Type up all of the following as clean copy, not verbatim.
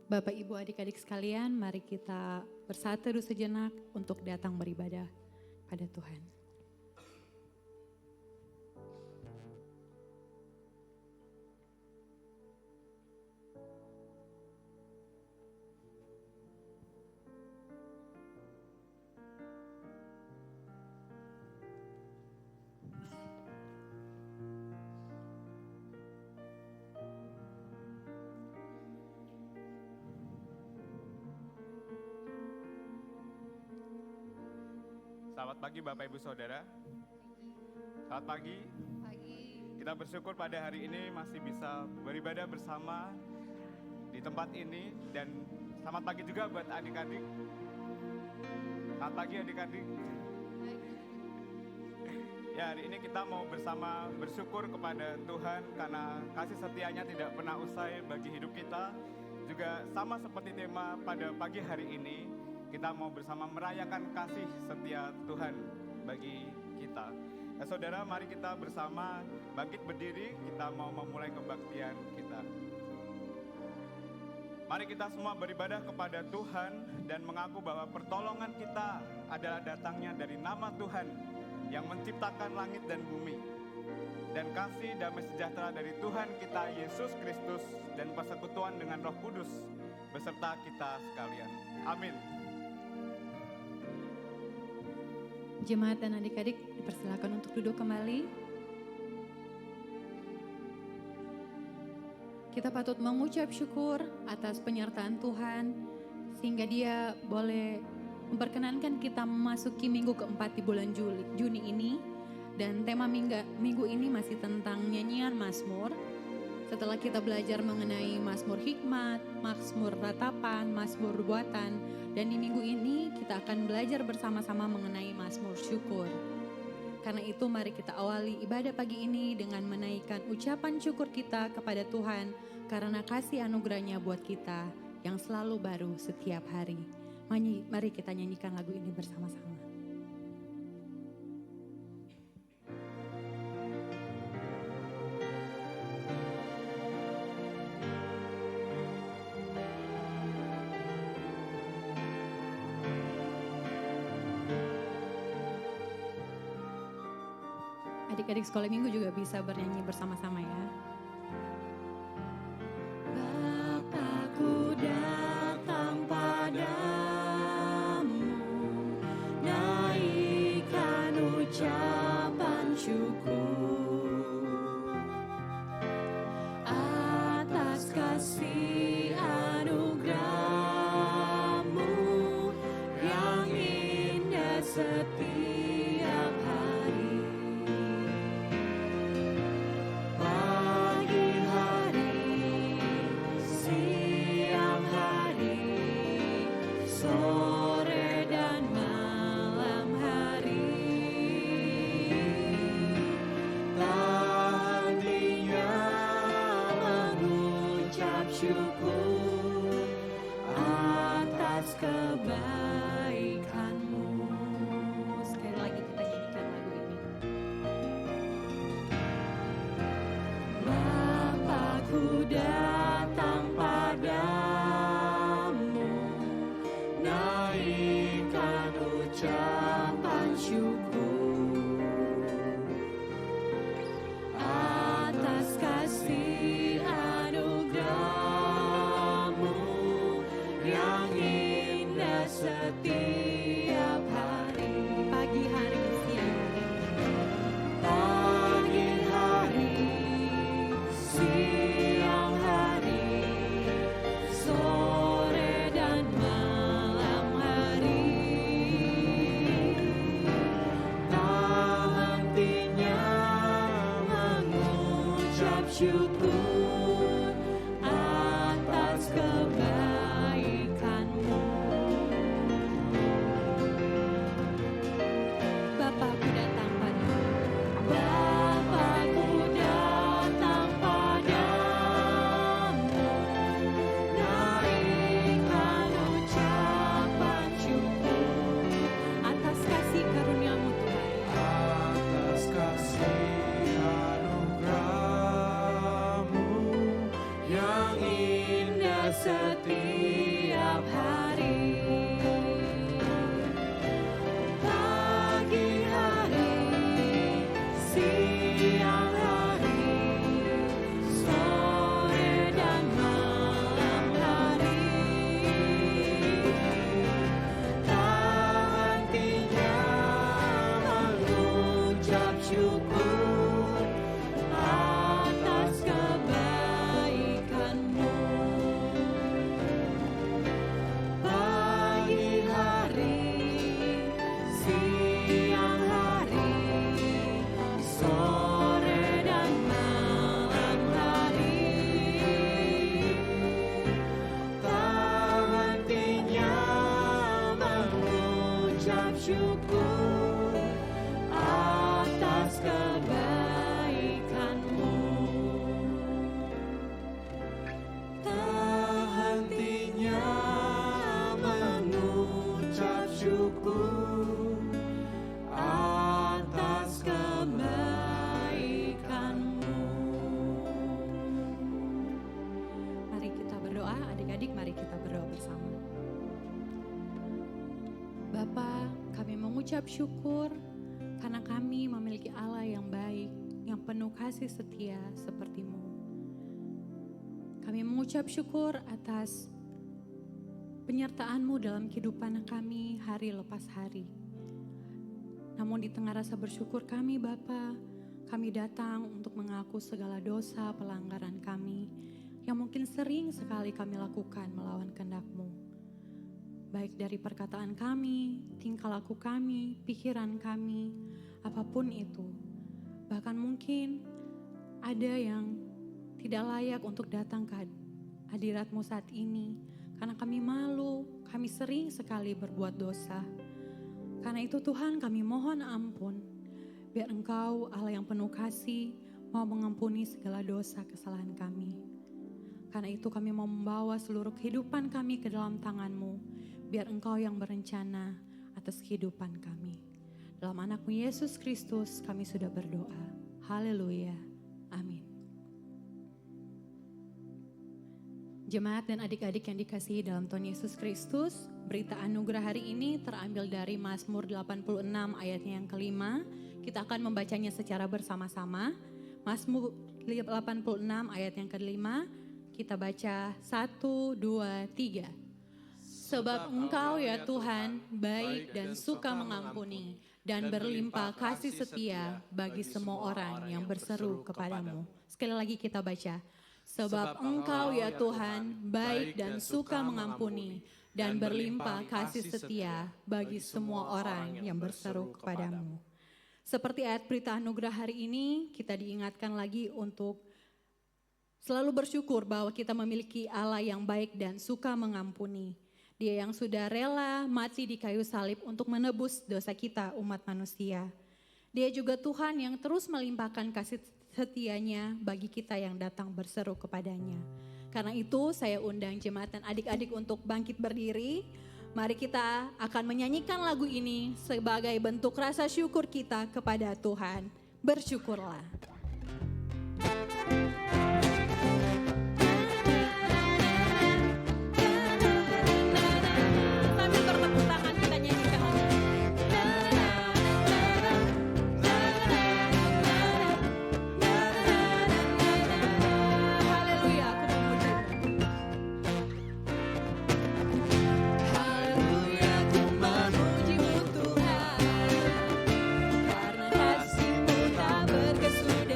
Bapak, Ibu, adik-adik sekalian, mari kita bersatu sejenak untuk datang beribadah pada Tuhan. Selamat pagi Bapak Ibu Saudara. Selamat pagi. Kita bersyukur pada hari ini masih bisa beribadah bersama di tempat ini. Dan selamat pagi juga buat adik-adik. Selamat pagi adik-adik. Ya, hari ini kita mau bersama bersyukur kepada Tuhan karena kasih setianya tidak pernah usai bagi hidup kita. Juga sama seperti tema pada pagi hari ini, kita mau bersama merayakan kasih setia Tuhan bagi kita. Nah, saudara, mari kita bersama bangkit berdiri, kita mau memulai kebaktian kita. Mari kita semua beribadah kepada Tuhan dan mengaku bahwa pertolongan kita adalah datangnya dari nama Tuhan yang menciptakan langit dan bumi. Dan kasih damai sejahtera dari Tuhan kita Yesus Kristus dan persekutuan dengan Roh Kudus beserta kita sekalian. Amin. Jemaat dan adik-adik dipersilakan untuk duduk kembali. Kita patut mengucap syukur atas penyertaan Tuhan sehingga Dia boleh memperkenankan kita memasuki minggu keempat di bulan Juni ini. Dan tema minggu ini masih tentang nyanyian Mazmur. Setelah kita belajar mengenai Mazmur hikmat, Mazmur ratapan, Mazmur buatan, dan di minggu ini kita akan belajar bersama-sama mengenai Mazmur syukur. Karena itu mari kita awali ibadah pagi ini dengan menaikkan ucapan syukur kita kepada Tuhan karena kasih anugerahnya buat kita yang selalu baru setiap hari. Mari kita nyanyikan lagu ini bersama-sama. Adik-adik sekolah minggu juga bisa bernyanyi bersama-sama ya. Bapakku datang padamu, naikkan ucapan syukur atas kasih anugerah-Mu yang indah setiap hari. Sore dan malam hari, tak hentinya mengucap syukur atas kebaikan-Mu. Sekali lagi kita nyanyikan lagu ini. Bapakku datang padamu, naikkan ucapan syukur atas kasih anugerah-Mu yang indah setiap hari. Pagi hari, siang Pagi hari, siang hari, sore dan malam hari, tak hentinya mengucap syukur atas kebaikan-Mu. Bapakku datang padamu. Bapakku datang padamu, naikkan ucapan syukur Atas kasih karunia-Mu Tuhan. atas kasih anugerah-Mu syukur atas kebaikan-Mu. Pagi hari, siang hari, sore dan malam hari, tak hentinya mengucap syukur atas kebaikan-Mu. Tak hentinya mengucap syukur atas kebaikan-Mu. Mari kita berdoa, adik-adik, mari kita berdoa bersama. Bapa, kami mengucap syukur karena kami memiliki Allah yang baik, yang penuh kasih setia seperti-Mu. Kami mengucap syukur atas penyertaan-Mu dalam kehidupan kami hari lepas hari. Namun di tengah rasa bersyukur kami Bapa, kami datang untuk mengaku segala dosa pelanggaran kami yang mungkin sering sekali kami lakukan melawan kehendak-Mu. Baik dari perkataan kami, tingkah laku kami, pikiran kami, apapun itu. Bahkan mungkin ada yang tidak layak untuk datang ke hadirat-Mu saat ini. Karena kami malu, kami sering sekali berbuat dosa. Karena itu Tuhan kami mohon ampun. Biar Engkau Allah yang penuh kasih mau mengampuni segala dosa kesalahan kami. Karena itu kami mau membawa seluruh kehidupan kami ke dalam tangan-Mu. Biar Engkau yang berencana atas kehidupan kami. Dalam anak-Mu Yesus Kristus kami sudah berdoa. Haleluya. Amin. Jemaat dan adik-adik yang dikasihi dalam Tuhan Yesus Kristus, berita anugerah hari ini terambil dari Mazmur 86 ayatnya yang kelima. Kita akan membacanya secara bersama-sama. Mazmur 86 ayat yang kelima, kita baca 1, 2, 3. Sebab Engkau ya Tuhan baik dan suka mengampuni dan berlimpah kasih setia bagi semua orang yang berseru kepadamu. Sekali lagi kita baca. Sebab Engkau ya Tuhan baik dan suka mengampuni dan berlimpah kasih setia bagi semua orang yang berseru kepadamu. Seperti ayat berita anugerah hari ini, kita diingatkan lagi untuk selalu bersyukur bahwa kita memiliki Allah yang baik dan suka mengampuni. Dia yang sudah rela mati di kayu salib untuk menebus dosa kita umat manusia. Dia juga Tuhan yang terus melimpahkan kasih setianya bagi kita yang datang berseru kepadanya. Karena itu saya undang jemaat dan adik-adik untuk bangkit berdiri. Mari kita akan menyanyikan lagu ini sebagai bentuk rasa syukur kita kepada Tuhan. Bersyukurlah. Karena kasih-Mu tak berkesudahan.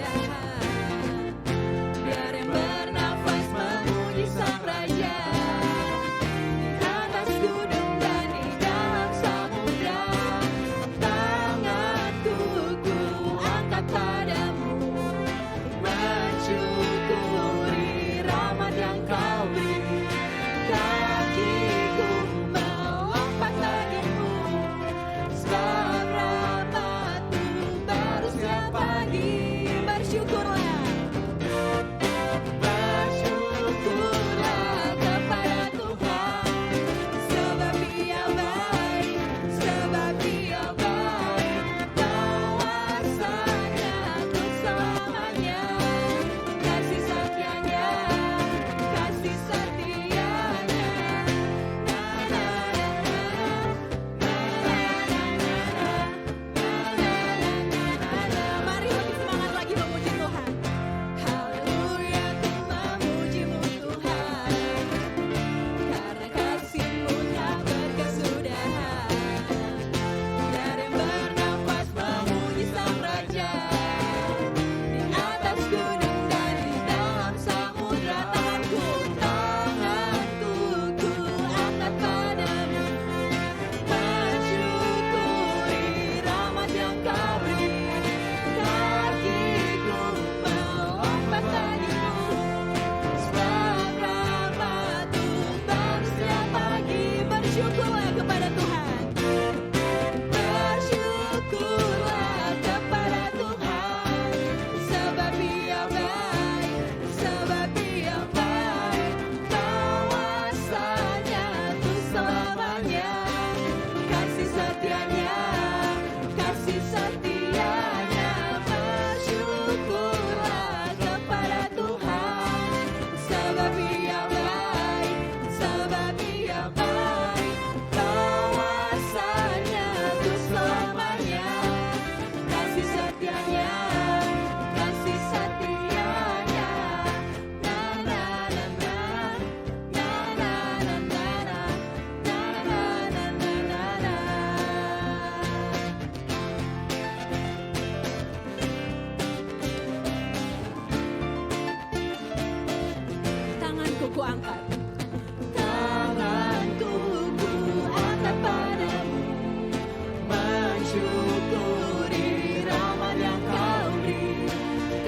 Syukuri rahmat yang kau beri,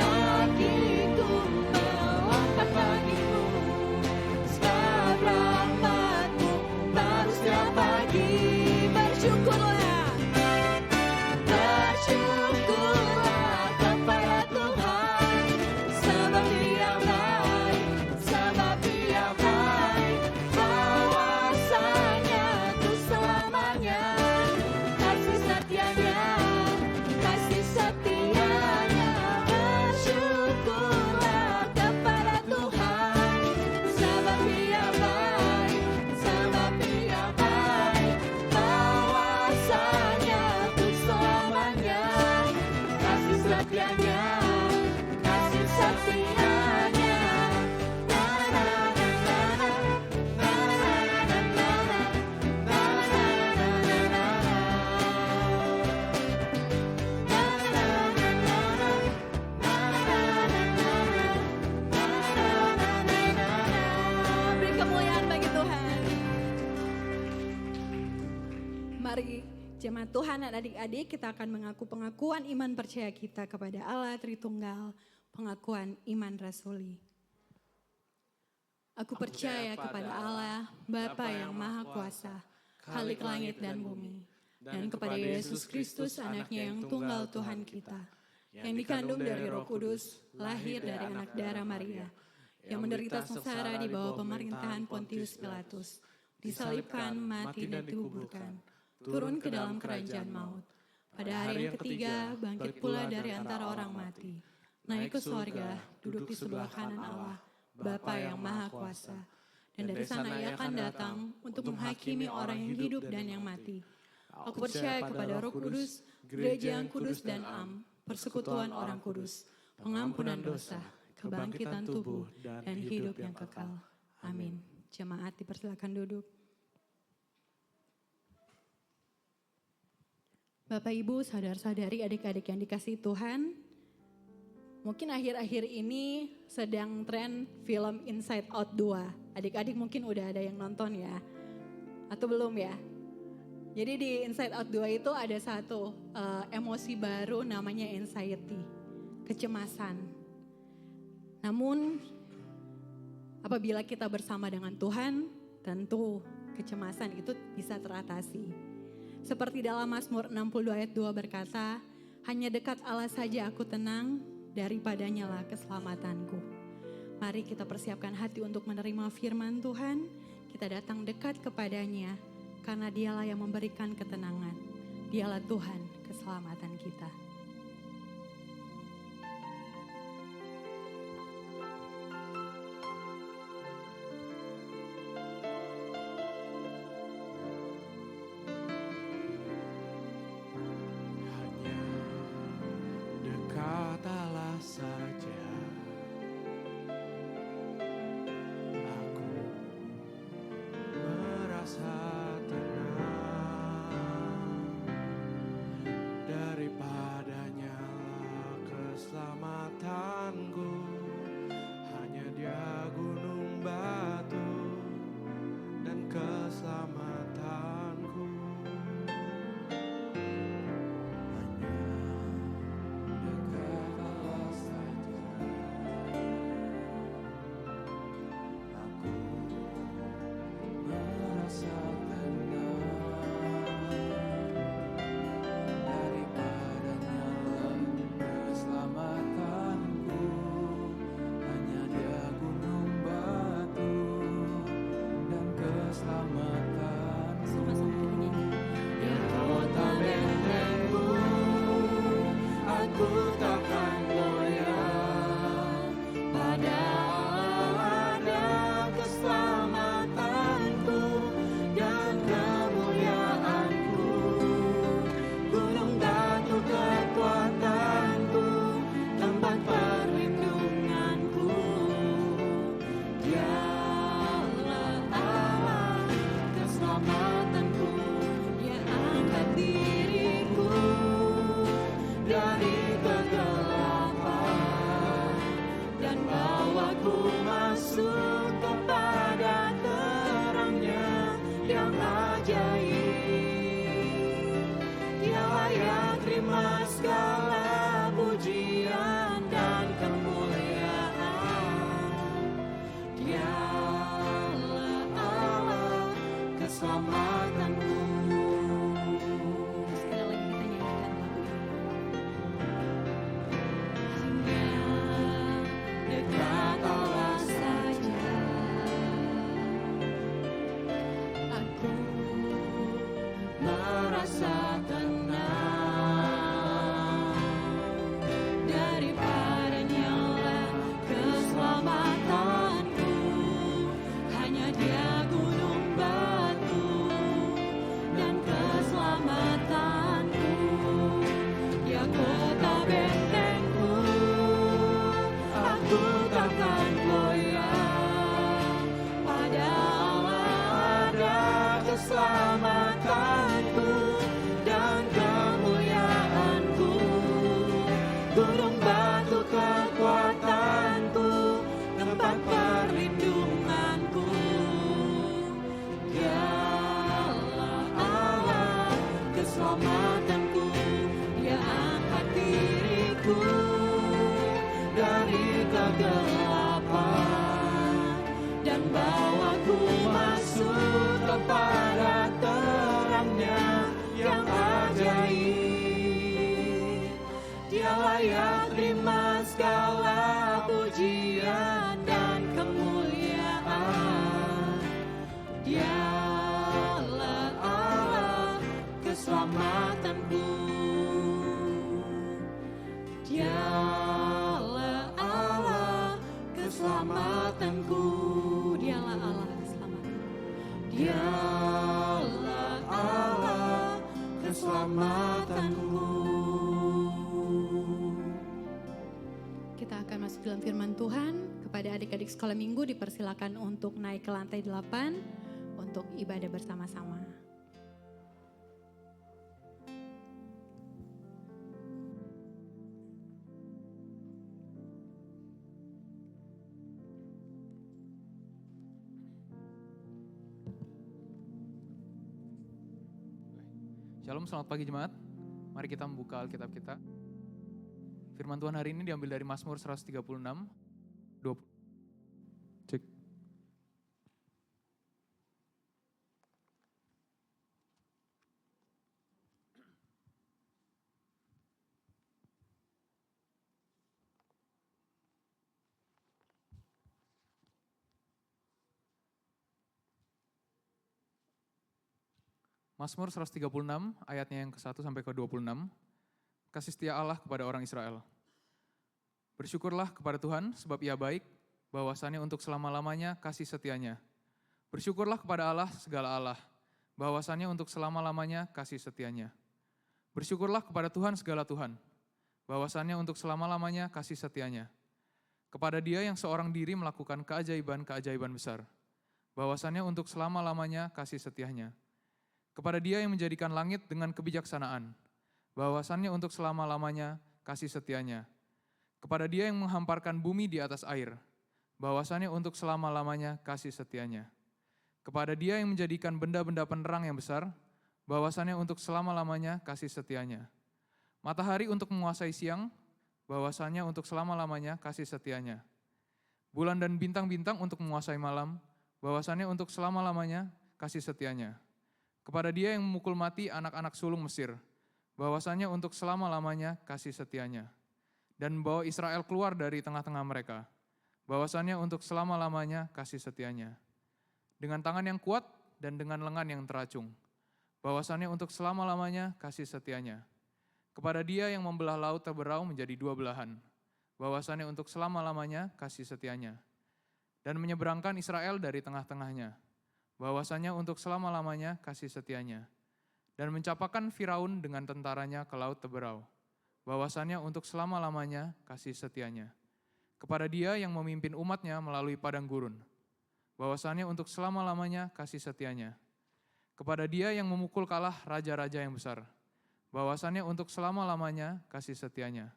kakiku melangkah bagimu, sebab rahmat-Mu baru setiap pagi. Bersyukurlah, bersyukurlah kepada Tuhan, sebab Dia baik, sebab Dia baik, bahwasanya untuk selamanya. Kasih setianya, kasih setianya. Bersyukurlah kepada Tuhan, sebab Dia baik, sebab Dia baik, bahwasanya untuk selamanya. Kasih setianya, kasih setianya. Na na na na na, na na na na na, na na na na. Beri kemuliaan bagi Tuhan. Mari jemaat Tuhan dan adik-adik, kita akan mengaku pengakuan iman percaya kita kepada Allah Tritunggal, pengakuan iman rasuli. Aku percaya kepada Allah, Bapa yang Maha Kuasa, Khalik langit dan bumi, dan kepada Yesus Kristus anaknya yang tunggal Tuhan kita, yang dikandung dari Roh Kudus, lahir dari anak darah Maria, yang menderita sengsara di bawah pemerintahan Pontius Pilatus, disalibkan, mati dan dikuburkan, turun ke dalam kerajaan maut. Pada hari yang ketiga, bangkit pula dari antara orang mati, naik ke sorga, duduk di sebelah kanan Allah, Bapa yang Maha Kuasa. Dan dari sana Ia akan datang untuk menghakimi orang yang hidup dan yang mati. Aku percaya kepada Roh Kudus, gereja yang kudus dan am, persekutuan orang kudus, pengampunan dosa, kebangkitan tubuh, dan hidup yang kekal. Amin. Jemaat dipersilakan duduk. Bapak, Ibu, saudara-saudari, adik-adik yang dikasihi Tuhan, mungkin akhir-akhir ini sedang tren film Inside Out 2. Adik-adik mungkin udah ada yang nonton ya, atau belum ya? Jadi di Inside Out 2 itu ada satu emosi baru namanya anxiety, kecemasan. Namun apabila kita bersama dengan Tuhan, tentu kecemasan itu bisa teratasi. Seperti dalam Mazmur 62 ayat 2 berkata, hanya dekat Allah saja aku tenang, daripadanya lah keselamatanku. Mari kita persiapkan hati untuk menerima firman Tuhan. Kita datang dekat kepadanya, karena Dialah yang memberikan ketenangan. Dialah Tuhan keselamatan kita. Dekat Allah saja aku merasa tenang, daripadanya lah keselamatanku. Hanya Dia gunung batu dan keselamatanku. Dekat Allah saja segala pujian dan kemuliaan. Dialah Allah keselamatanku. Sekali lagi kita nyanyikan lagu ini. Hanya dekat Allah saja aku Merasa tenang, daripadanya lah keselamatanku. Hanya Dia gunung batu dan keselamatanku. Dia kota bentengku, aku takkan goyah. Pada Allah ada keselamatanku dan kemuliaanku. Gunung batu kekuatanku, tempat perlindunganku. Dialah Allah keselamatanku. Dia angkat diriku dari kegelapan dan bawaku masuk kepada terangnya yang ajaib. Dia layak terima segala pujian dan kemuliaan. Dialah Allah keselamatanku. Dialah Allah keselamatanku. Dialah Allah keselamatanku. Dialah Allah keselamatanku. Kita akan masuk dalam firman Tuhan. Kepada adik-adik sekolah minggu dipersilakan untuk naik ke lantai 8 untuk ibadah bersama-sama. Shalom, selamat pagi jemaat. Mari kita membuka Alkitab kita. Firman Tuhan hari ini diambil dari Mazmur 136, 20. Cek. Mazmur 136 ayatnya yang ke-1 sampai ke-26. Kasih setia Allah kepada orang Israel. Bersyukurlah kepada Tuhan sebab Ia baik, bahwasannya untuk selama-lamanya kasih setianya. Bersyukurlah kepada Allah segala Allah, bahwasannya untuk selama-lamanya kasih setianya. Bersyukurlah kepada Tuhan segala Tuhan, bahwasannya untuk selama-lamanya kasih setianya. Kepada Dia yang seorang diri melakukan keajaiban-keajaiban besar, bahwasannya untuk selama-lamanya kasih setianya. Kepada Dia yang menjadikan langit dengan kebijaksanaan, bahwasannya untuk selama-lamanya kasih setianya. Kepada Dia yang menghamparkan bumi di atas air, bahwasannya untuk selama-lamanya kasih setianya. Kepada Dia yang menjadikan benda-benda penerang yang besar, bahwasannya untuk selama-lamanya kasih setianya. Matahari untuk menguasai siang, bahwasannya untuk selama-lamanya kasih setianya. Bulan dan bintang-bintang untuk menguasai malam, bahwasannya untuk selama-lamanya kasih setianya. Kepada Dia yang memukul mati anak-anak sulung Mesir, bahwasannya untuk selama-lamanya kasih setianya. Dan membawa Israel keluar dari tengah-tengah mereka, bahwasannya untuk selama-lamanya kasih setianya. Dengan tangan yang kuat dan dengan lengan yang teracung, bahwasannya untuk selama-lamanya kasih setianya. Kepada Dia yang membelah laut terberau menjadi dua belahan, bahwasannya untuk selama-lamanya kasih setianya. Dan menyeberangkan Israel dari tengah-tengahnya, bahwasannya untuk selama-lamanya kasih setianya. Dan mencapakan Firaun dengan tentaranya ke laut terberau, bahwasannya untuk selama-lamanya kasih setianya. Kepada Dia yang memimpin umatnya melalui padang gurun, bahwasannya untuk selama-lamanya kasih setianya. Kepada Dia yang memukul kalah raja-raja yang besar, bahwasannya untuk selama-lamanya kasih setianya.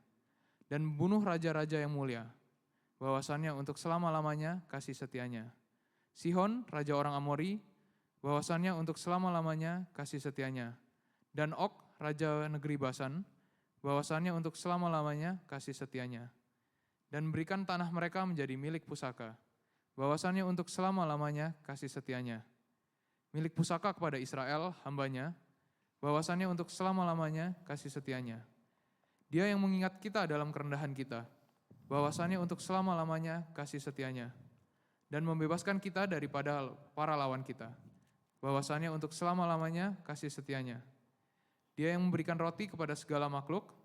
Dan membunuh raja-raja yang mulia, bahwasannya untuk selama-lamanya kasih setianya. Sihon, raja orang Amori, bahwasannya untuk selama-lamanya kasih setianya. Dan Og, raja negeri Basan, bahwasannya untuk selama-lamanya kasih setianya. Dan berikan tanah mereka menjadi milik pusaka, bahwasannya untuk selama-lamanya kasih setianya. Milik pusaka kepada Israel, hambanya, bahwasannya untuk selama-lamanya kasih setianya. Dia yang mengingat kita dalam kerendahan kita, bahwasannya untuk selama-lamanya kasih setianya. Dan membebaskan kita daripada para lawan kita, bahwasannya untuk selama-lamanya kasih setianya. Dia yang memberikan roti kepada segala makhluk,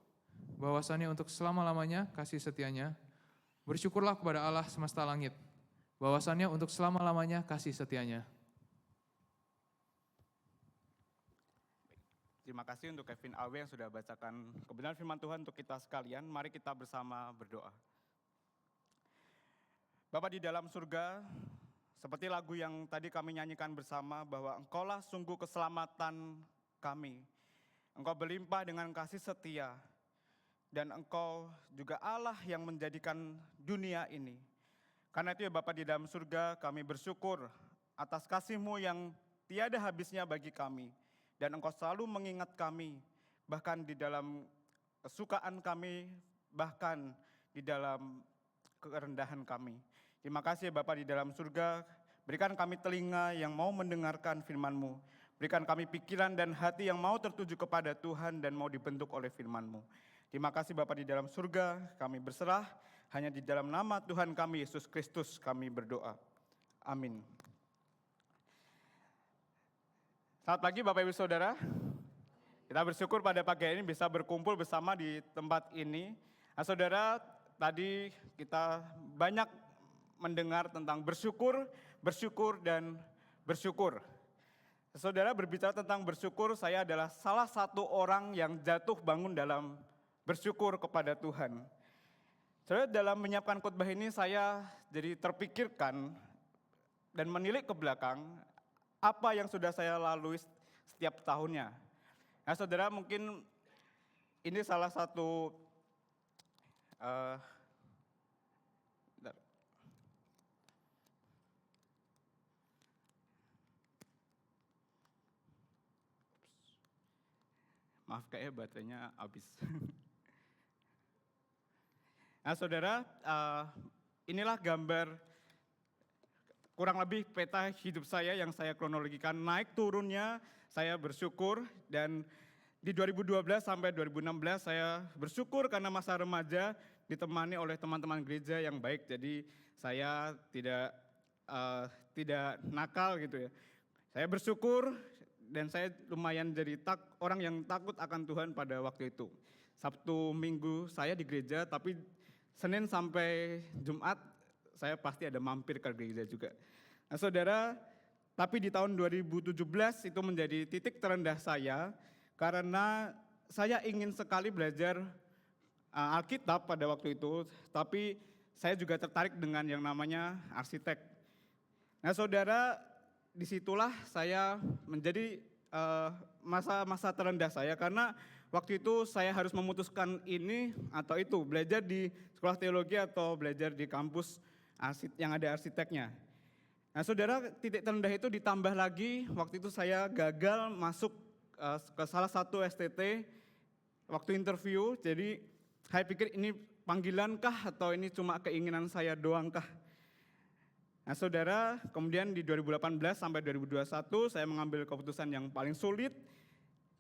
bahwasannya untuk selama-lamanya kasih setianya. Bersyukurlah kepada Allah semesta langit, bahwasannya untuk selama-lamanya kasih setianya. Terima kasih untuk Kevin Awe yang sudah bacakan kebenaran firman Tuhan untuk kita sekalian. Mari kita bersama berdoa. Bapa di dalam surga, seperti lagu yang tadi kami nyanyikan bersama, bahwa Engkaulah sungguh keselamatan kami. Engkau berlimpah dengan kasih setia, dan Engkau juga Allah yang menjadikan dunia ini. Karena itu ya Bapa di dalam surga, kami bersyukur atas kasih-Mu yang tiada habisnya bagi kami. Dan Engkau selalu mengingat kami, bahkan di dalam kesukaan kami, bahkan di dalam kerendahan kami. Terima kasih ya Bapa di dalam surga, berikan kami telinga yang mau mendengarkan firman-Mu. Berikan kami pikiran dan hati yang mau tertuju kepada Tuhan dan mau dibentuk oleh firman-Mu. Terima kasih Bapa di dalam surga, kami berserah, hanya di dalam nama Tuhan kami Yesus Kristus kami berdoa. Amin. Selamat pagi Bapak Ibu Saudara. Kita bersyukur pada pagi ini bisa berkumpul bersama di tempat ini. Nah, Saudara, tadi kita banyak mendengar tentang bersyukur, bersyukur, dan bersyukur. Saudara, berbicara tentang bersyukur, saya adalah salah satu orang yang jatuh bangun dalam bersyukur kepada Tuhan. Saudara, dalam menyiapkan khotbah ini saya jadi terpikirkan dan menilik ke belakang apa yang sudah saya lalui setiap tahunnya. Nah, Saudara, mungkin ini salah satu maaf kayaknya baterainya habis. Nah Saudara, inilah gambar kurang lebih peta hidup saya yang saya kronologikan. Naik turunnya saya bersyukur, dan di 2012 sampai 2016 saya bersyukur karena masa remaja ditemani oleh teman-teman gereja yang baik. Jadi saya tidak nakal gitu ya. Saya bersyukur dan saya lumayan jadi orang yang takut akan Tuhan pada waktu itu. Sabtu Minggu saya di gereja, tapi Senin sampai Jumat saya pasti ada mampir ke gereja juga. Nah Saudara, tapi di tahun 2017 itu menjadi titik terendah saya karena saya ingin sekali belajar Alkitab pada waktu itu, tapi saya juga tertarik dengan yang namanya arsitek. Nah Saudara, disitulah saya menjadi masa-masa terendah saya karena waktu itu saya harus memutuskan ini atau itu, belajar di sekolah teologi atau belajar di kampus yang ada arsiteknya. Nah Saudara, titik terendah itu ditambah lagi waktu itu saya gagal masuk ke salah satu STT waktu interview, jadi saya pikir ini panggilankah atau ini cuma keinginan saya doangkah. Nah Saudara, kemudian di 2018 sampai 2021 saya mengambil keputusan yang paling sulit,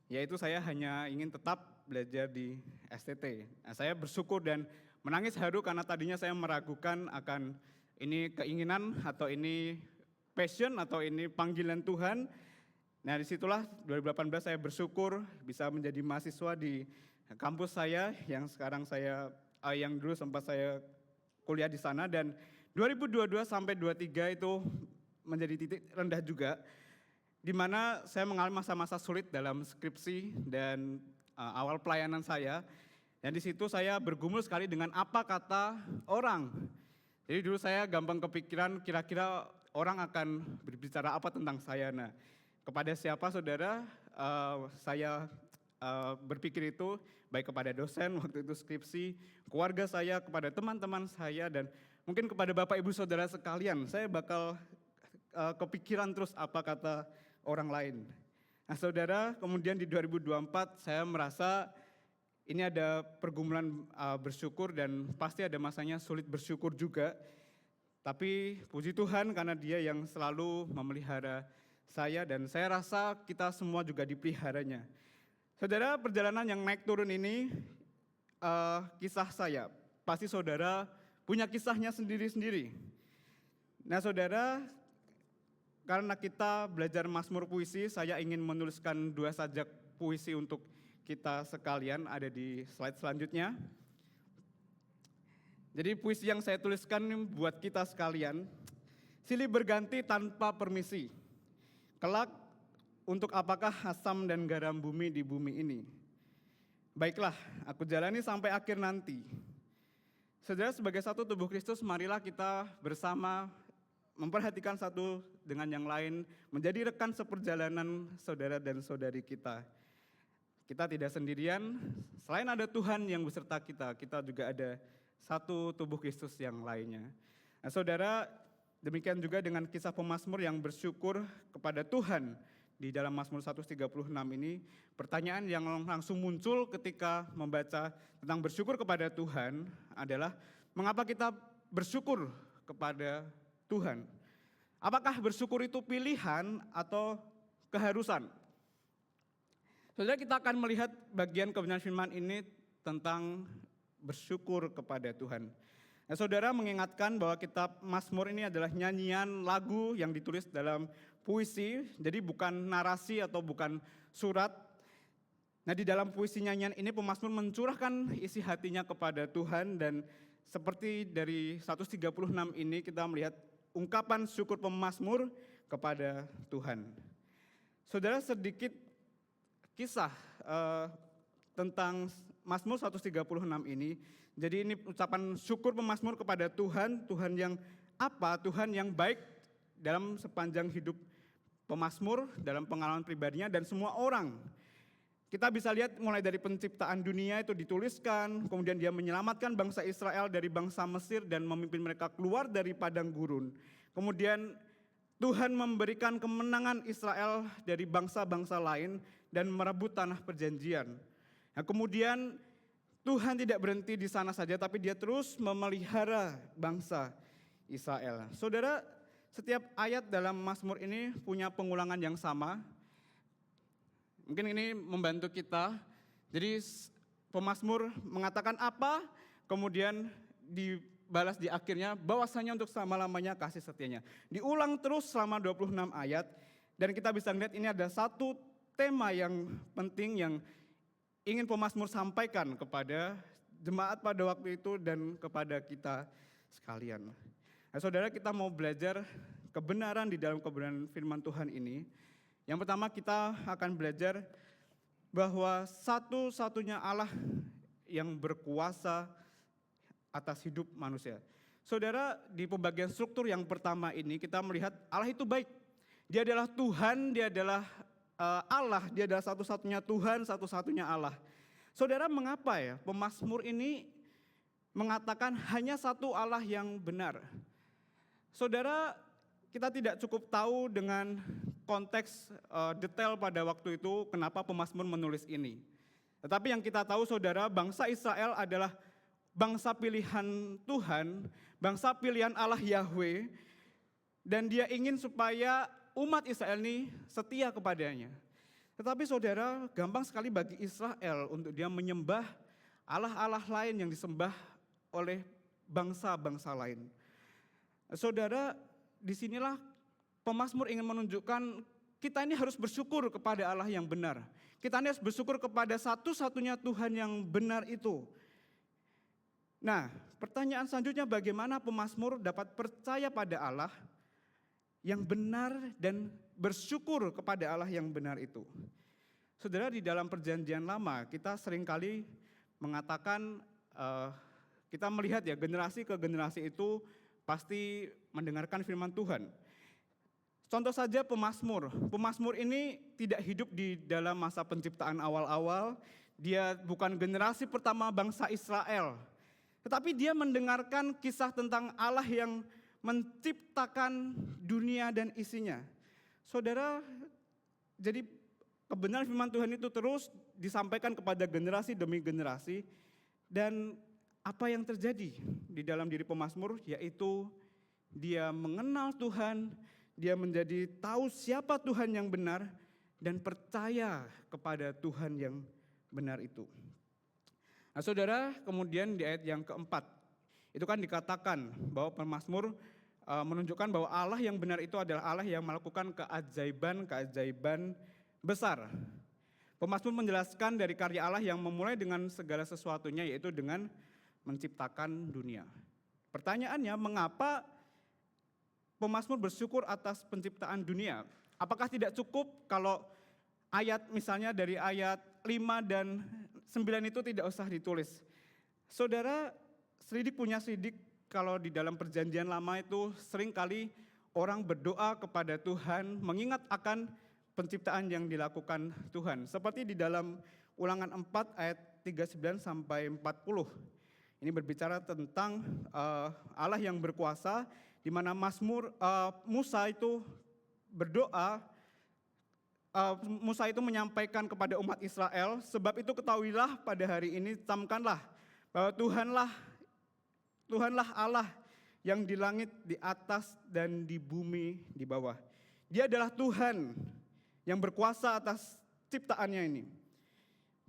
yaitu saya hanya ingin tetap belajar di STT. Nah, saya bersyukur dan menangis haru karena tadinya saya meragukan akan ini keinginan atau ini passion atau ini panggilan Tuhan. Nah disitulah 2018 saya bersyukur bisa menjadi mahasiswa di kampus saya yang sekarang yang dulu sempat saya kuliah di sana, dan 2022 sampai 2023 itu menjadi titik rendah juga, di mana saya mengalami masa-masa sulit dalam skripsi dan awal pelayanan saya. Dan di situ saya bergumul sekali dengan apa kata orang. Jadi dulu saya gampang kepikiran kira-kira orang akan berbicara apa tentang saya. Nah, kepada siapa Saudara saya berpikir itu, baik kepada dosen waktu itu skripsi, keluarga saya, kepada teman-teman saya, dan mungkin kepada Bapak Ibu Saudara sekalian, saya bakal kepikiran terus apa kata orang lain. Nah Saudara, kemudian di 2024 saya merasa ini ada pergumulan bersyukur dan pasti ada masanya sulit bersyukur juga. Tapi puji Tuhan karena Dia yang selalu memelihara saya dan saya rasa kita semua juga dipeliharanya. Saudara, perjalanan yang naik turun ini kisah saya. Pasti saudara punya kisahnya sendiri-sendiri. Nah saudara, karena kita belajar Mazmur puisi, saya ingin menuliskan 2 sajak puisi untuk kita sekalian, ada di slide selanjutnya. Jadi puisi yang saya tuliskan buat kita sekalian, silih berganti tanpa permisi. Kelak, untuk apakah asam dan garam bumi di bumi ini? Baiklah, aku jalani sampai akhir nanti. Saudara, sebagai satu tubuh Kristus, marilah kita bersama memperhatikan satu dengan yang lain, menjadi rekan seperjalanan saudara dan saudari kita. Kita tidak sendirian, selain ada Tuhan yang beserta kita, kita juga ada satu tubuh Kristus yang lainnya. Nah saudara, demikian juga dengan kisah pemazmur yang bersyukur kepada Tuhan di dalam Mazmur 136 ini, pertanyaan yang langsung muncul ketika membaca tentang bersyukur kepada Tuhan adalah, mengapa kita bersyukur kepada Tuhan? Apakah bersyukur itu pilihan atau keharusan? Saudara, kita akan melihat bagian kebenaran firman ini tentang bersyukur kepada Tuhan. Nah, saudara mengingatkan bahwa kitab Mazmur ini adalah nyanyian lagu yang ditulis dalam puisi, jadi bukan narasi atau bukan surat. Nah, di dalam puisi nyanyian ini pemazmur mencurahkan isi hatinya kepada Tuhan, dan seperti dari 136 ini kita melihat ungkapan syukur pemazmur kepada Tuhan. Saudara, sedikit kisah tentang Mazmur 136 ini. Jadi ini ucapan syukur pemazmur kepada Tuhan, Tuhan yang apa? Tuhan yang baik dalam sepanjang hidup pemazmur, dalam pengalaman pribadinya dan semua orang. Kita bisa lihat mulai dari penciptaan dunia itu dituliskan, kemudian Dia menyelamatkan bangsa Israel dari bangsa Mesir dan memimpin mereka keluar dari padang gurun. Kemudian Tuhan memberikan kemenangan Israel dari bangsa-bangsa lain dan merebut tanah perjanjian. Nah, kemudian Tuhan tidak berhenti di sana saja, tapi Dia terus memelihara bangsa Israel. Saudara, setiap ayat dalam Mazmur ini punya pengulangan yang sama. Mungkin ini membantu kita. Jadi pemazmur mengatakan apa, kemudian dibalas di akhirnya bahwasanya untuk selama-lamanya kasih setianya. Diulang terus selama 26 ayat, dan kita bisa melihat ini ada satu tema yang penting yang ingin pemazmur sampaikan kepada jemaat pada waktu itu dan kepada kita sekalian. Nah, saudara, kita mau belajar kebenaran di dalam kebenaran firman Tuhan ini. Yang pertama kita akan belajar bahwa satu-satunya Allah yang berkuasa atas hidup manusia. Saudara, di pembagian struktur yang pertama ini kita melihat Allah itu baik. Dia adalah Tuhan, Dia adalah Allah, Dia adalah satu-satunya Tuhan, satu-satunya Allah. Saudara, mengapa ya pemazmur ini mengatakan hanya satu Allah yang benar? Saudara, kita tidak cukup tahu dengan konteks detail pada waktu itu kenapa pemazmur menulis ini. Tetapi yang kita tahu, saudara, bangsa Israel adalah bangsa pilihan Tuhan, bangsa pilihan Allah Yahweh, dan Dia ingin supaya umat Israel ini setia kepadanya. Tetapi saudara, gampang sekali bagi Israel untuk dia menyembah Allah-Allah lain yang disembah oleh bangsa-bangsa lain. Saudara, disinilah pemazmur ingin menunjukkan kita ini harus bersyukur kepada Allah yang benar. Kita ini harus bersyukur kepada satu-satunya Tuhan yang benar itu. Nah, pertanyaan selanjutnya, bagaimana pemazmur dapat percaya pada Allah yang benar dan bersyukur kepada Allah yang benar itu? Saudara, di dalam perjanjian lama kita seringkali mengatakan, kita melihat ya generasi ke generasi itu pasti mendengarkan firman Tuhan. Contoh saja pemazmur. Pemazmur ini tidak hidup di dalam masa penciptaan awal-awal. Dia bukan generasi pertama bangsa Israel. Tetapi dia mendengarkan kisah tentang Allah yang menciptakan dunia dan isinya. Saudara, jadi kebenaran firman Tuhan itu terus disampaikan kepada generasi demi generasi. Dan apa yang terjadi di dalam diri pemazmur, yaitu dia mengenal Tuhan, dia menjadi tahu siapa Tuhan yang benar, dan percaya kepada Tuhan yang benar itu. Nah saudara, kemudian di ayat yang keempat, itu kan dikatakan bahwa pemazmur menunjukkan bahwa Allah yang benar itu adalah Allah yang melakukan keajaiban-keajaiban besar. Pemazmur menjelaskan dari karya Allah yang memulai dengan segala sesuatunya, yaitu dengan menciptakan dunia. Pertanyaannya, mengapa pemazmur bersyukur atas penciptaan dunia? Apakah tidak cukup kalau ayat misalnya dari ayat 5 dan 9 itu tidak usah ditulis? Saudara, punya selidik kalau di dalam perjanjian lama itu seringkali orang berdoa kepada Tuhan mengingat akan penciptaan yang dilakukan Tuhan. Seperti di dalam Ulangan 4 ayat 39 sampai 40. Ini berbicara tentang Allah yang berkuasa, di mana Musa itu berdoa, Musa itu menyampaikan kepada umat Israel, sebab itu ketahuilah pada hari ini, camkanlah bahwa Tuhanlah Allah yang di langit di atas dan di bumi di bawah. Dia adalah Tuhan yang berkuasa atas ciptaannya ini.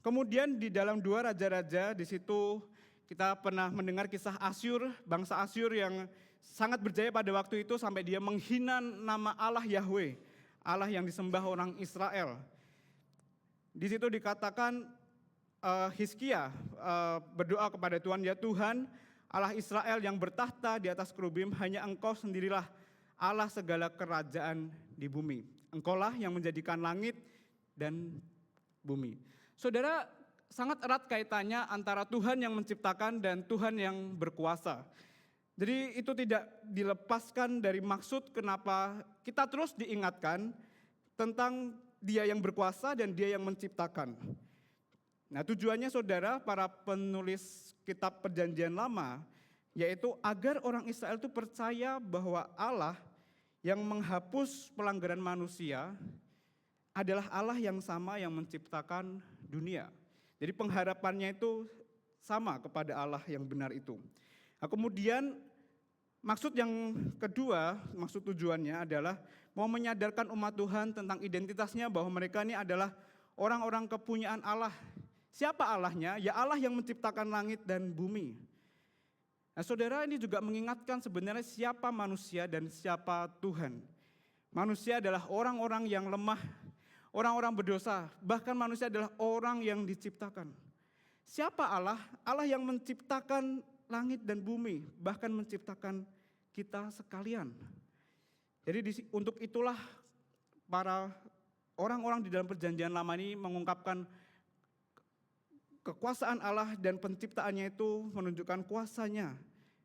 Kemudian di dalam 2 Raja-Raja, di situ kita pernah mendengar kisah Asyur, bangsa Asyur yang sangat berjaya pada waktu itu sampai dia menghina nama Allah Yahweh, Allah yang disembah orang Israel. Di situ dikatakan Hizkia berdoa kepada Tuhan, ya Tuhan Allah Israel yang bertahta di atas kerubim, hanya Engkau sendirilah Allah segala kerajaan di bumi. Engkaulah yang menjadikan langit dan bumi. Saudara, sangat erat kaitannya antara Tuhan yang menciptakan dan Tuhan yang berkuasa. Jadi itu tidak dilepaskan dari maksud kenapa kita terus diingatkan tentang Dia yang berkuasa dan Dia yang menciptakan. Nah tujuannya saudara, para penulis kitab perjanjian lama, yaitu agar orang Israel itu percaya bahwa Allah yang menghapus pelanggaran manusia adalah Allah yang sama yang menciptakan dunia. Jadi pengharapannya itu sama kepada Allah yang benar itu. Nah, kemudian maksud yang kedua, maksud tujuannya adalah mau menyadarkan umat Tuhan tentang identitasnya, bahwa mereka ini adalah orang-orang kepunyaan Allah. Siapa Allahnya? Ya Allah yang menciptakan langit dan bumi. Nah saudara, ini juga mengingatkan sebenarnya siapa manusia dan siapa Tuhan. Manusia adalah orang-orang yang lemah, orang-orang berdosa, bahkan manusia adalah orang yang diciptakan. Siapa Allah? Allah yang menciptakan langit dan bumi, bahkan menciptakan kita sekalian. Jadi untuk itulah para orang-orang di dalam perjanjian lama ini mengungkapkan kekuasaan Allah dan penciptaannya itu menunjukkan kuasanya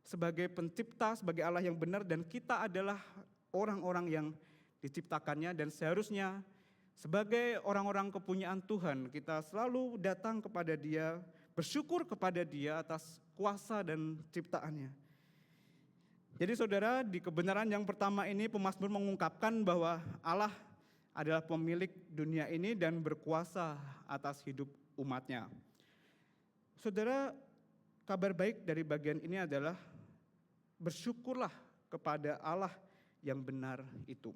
sebagai pencipta, sebagai Allah yang benar, dan kita adalah orang-orang yang diciptakannya, dan seharusnya sebagai orang-orang kepunyaan Tuhan kita selalu datang kepada Dia, bersyukur kepada Dia atas kuasa dan ciptaannya. Jadi saudara, di kebenaran yang pertama ini pemazmur mengungkapkan bahwa Allah adalah pemilik dunia ini dan berkuasa atas hidup umatnya. Saudara, kabar baik dari bagian ini adalah bersyukurlah kepada Allah yang benar itu.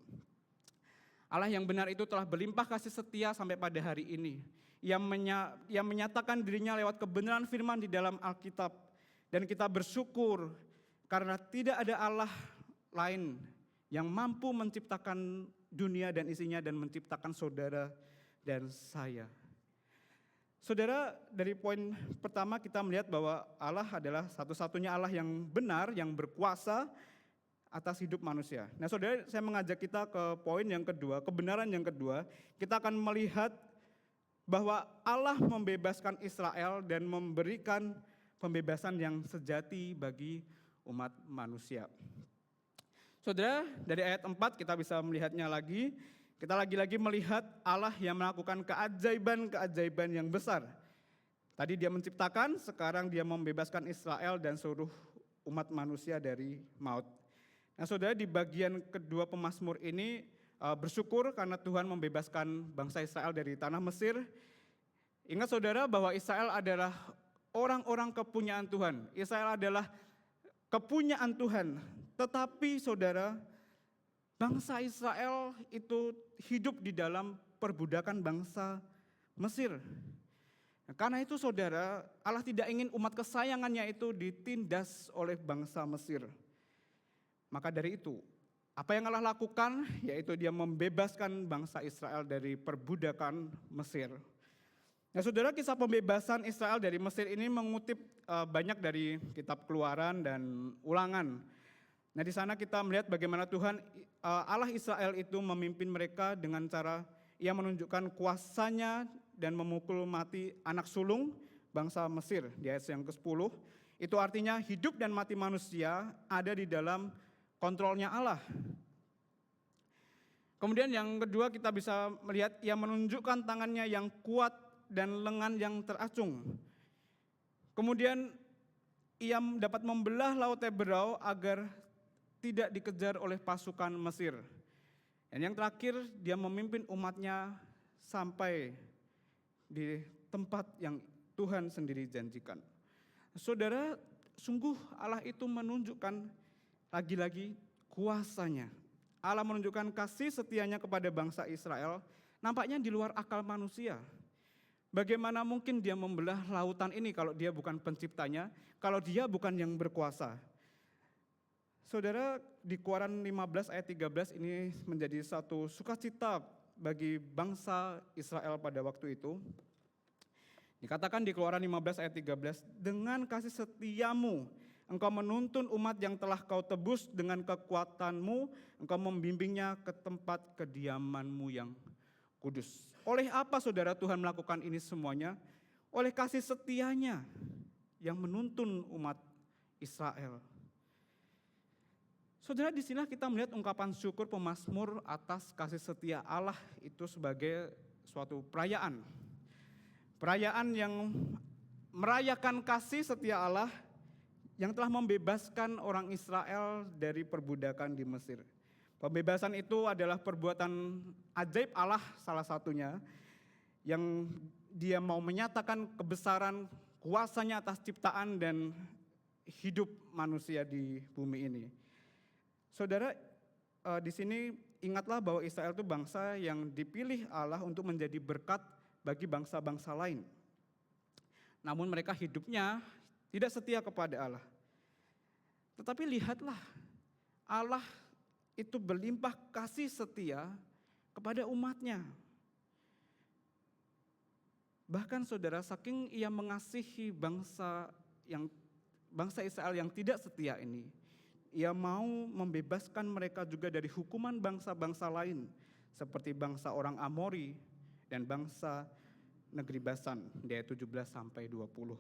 Allah yang benar itu telah berlimpah kasih setia sampai pada hari ini. Yang menyatakan dirinya lewat kebenaran firman di dalam Alkitab. Dan kita bersyukur karena tidak ada Allah lain yang mampu menciptakan dunia dan isinya dan menciptakan saudara dan saya. Saudara, dari poin pertama kita melihat bahwa Allah adalah satu-satunya Allah yang benar, yang berkuasa atas hidup manusia. Nah saudara, saya mengajak kita ke poin yang kedua, kebenaran yang kedua. Kita akan melihat bahwa Allah membebaskan Israel dan memberikan pembebasan yang sejati bagi umat manusia. Saudara, dari ayat 4 kita bisa melihatnya lagi. Kita lagi-lagi melihat Allah yang melakukan keajaiban-keajaiban yang besar. Tadi Dia menciptakan, sekarang Dia membebaskan Israel dan seluruh umat manusia dari maut. Nah saudara, di bagian kedua pemazmur ini bersyukur karena Tuhan membebaskan bangsa Israel dari tanah Mesir. Ingat saudara bahwa Israel adalah orang-orang kepunyaan Tuhan. Israel adalah kepunyaan Tuhan. Tetapi saudara, bangsa Israel itu hidup di dalam perbudakan bangsa Mesir. Karena itu saudara, Allah tidak ingin umat kesayangannya itu ditindas oleh bangsa Mesir. Maka dari itu, apa yang Allah lakukan, yaitu dia membebaskan bangsa Israel dari perbudakan Mesir. Nah saudara, kisah pembebasan Israel dari Mesir ini mengutip banyak dari kitab Keluaran dan Ulangan. Nah di sana kita melihat bagaimana Tuhan Allah Israel itu memimpin mereka dengan cara ia menunjukkan kuasanya dan memukul mati anak sulung bangsa Mesir di ayat yang ke-10. Itu artinya hidup dan mati manusia ada di dalam kontrolnya Allah. Kemudian yang kedua kita bisa melihat ia menunjukkan tangannya yang kuat dan lengan yang teracung. Kemudian ia dapat membelah laut Teberau agar tidak dikejar oleh pasukan Mesir. Dan yang terakhir dia memimpin umatnya sampai di tempat yang Tuhan sendiri janjikan. Saudara, sungguh Allah itu menunjukkan lagi-lagi kuasanya. Allah menunjukkan kasih setianya kepada bangsa Israel, nampaknya di luar akal manusia. Bagaimana mungkin dia membelah lautan ini kalau dia bukan penciptanya, kalau dia bukan yang berkuasa. Saudara, di Keluaran 15 ayat 13 ini menjadi satu sukacita bagi bangsa Israel pada waktu itu. Dikatakan di Keluaran 15 ayat 13, dengan kasih setiamu engkau menuntun umat yang telah kau tebus, dengan kekuatanmu engkau membimbingnya ke tempat kediamanmu yang kudus. Oleh apa saudara Tuhan melakukan ini semuanya? Oleh kasih setianya yang menuntun umat Israel. Saudara, di sini kita melihat ungkapan syukur pemazmur atas kasih setia Allah itu sebagai suatu perayaan. Perayaan yang merayakan kasih setia Allah yang telah membebaskan orang Israel dari perbudakan di Mesir. Pembebasan itu adalah perbuatan ajaib Allah salah satunya, yang dia mau menyatakan kebesaran kuasanya atas ciptaan dan hidup manusia di bumi ini. Saudara, di sini ingatlah bahwa Israel itu bangsa yang dipilih Allah untuk menjadi berkat bagi bangsa-bangsa lain. Namun mereka hidupnya tidak setia kepada Allah. Tetapi lihatlah, Allah itu berlimpah kasih setia kepada umatnya. Bahkan saudara, saking ia mengasihi bangsa Israel yang tidak setia ini, ia mau membebaskan mereka juga dari hukuman bangsa-bangsa lain, seperti bangsa orang Amori dan bangsa negeri Basan, di ayat 17 sampai 20.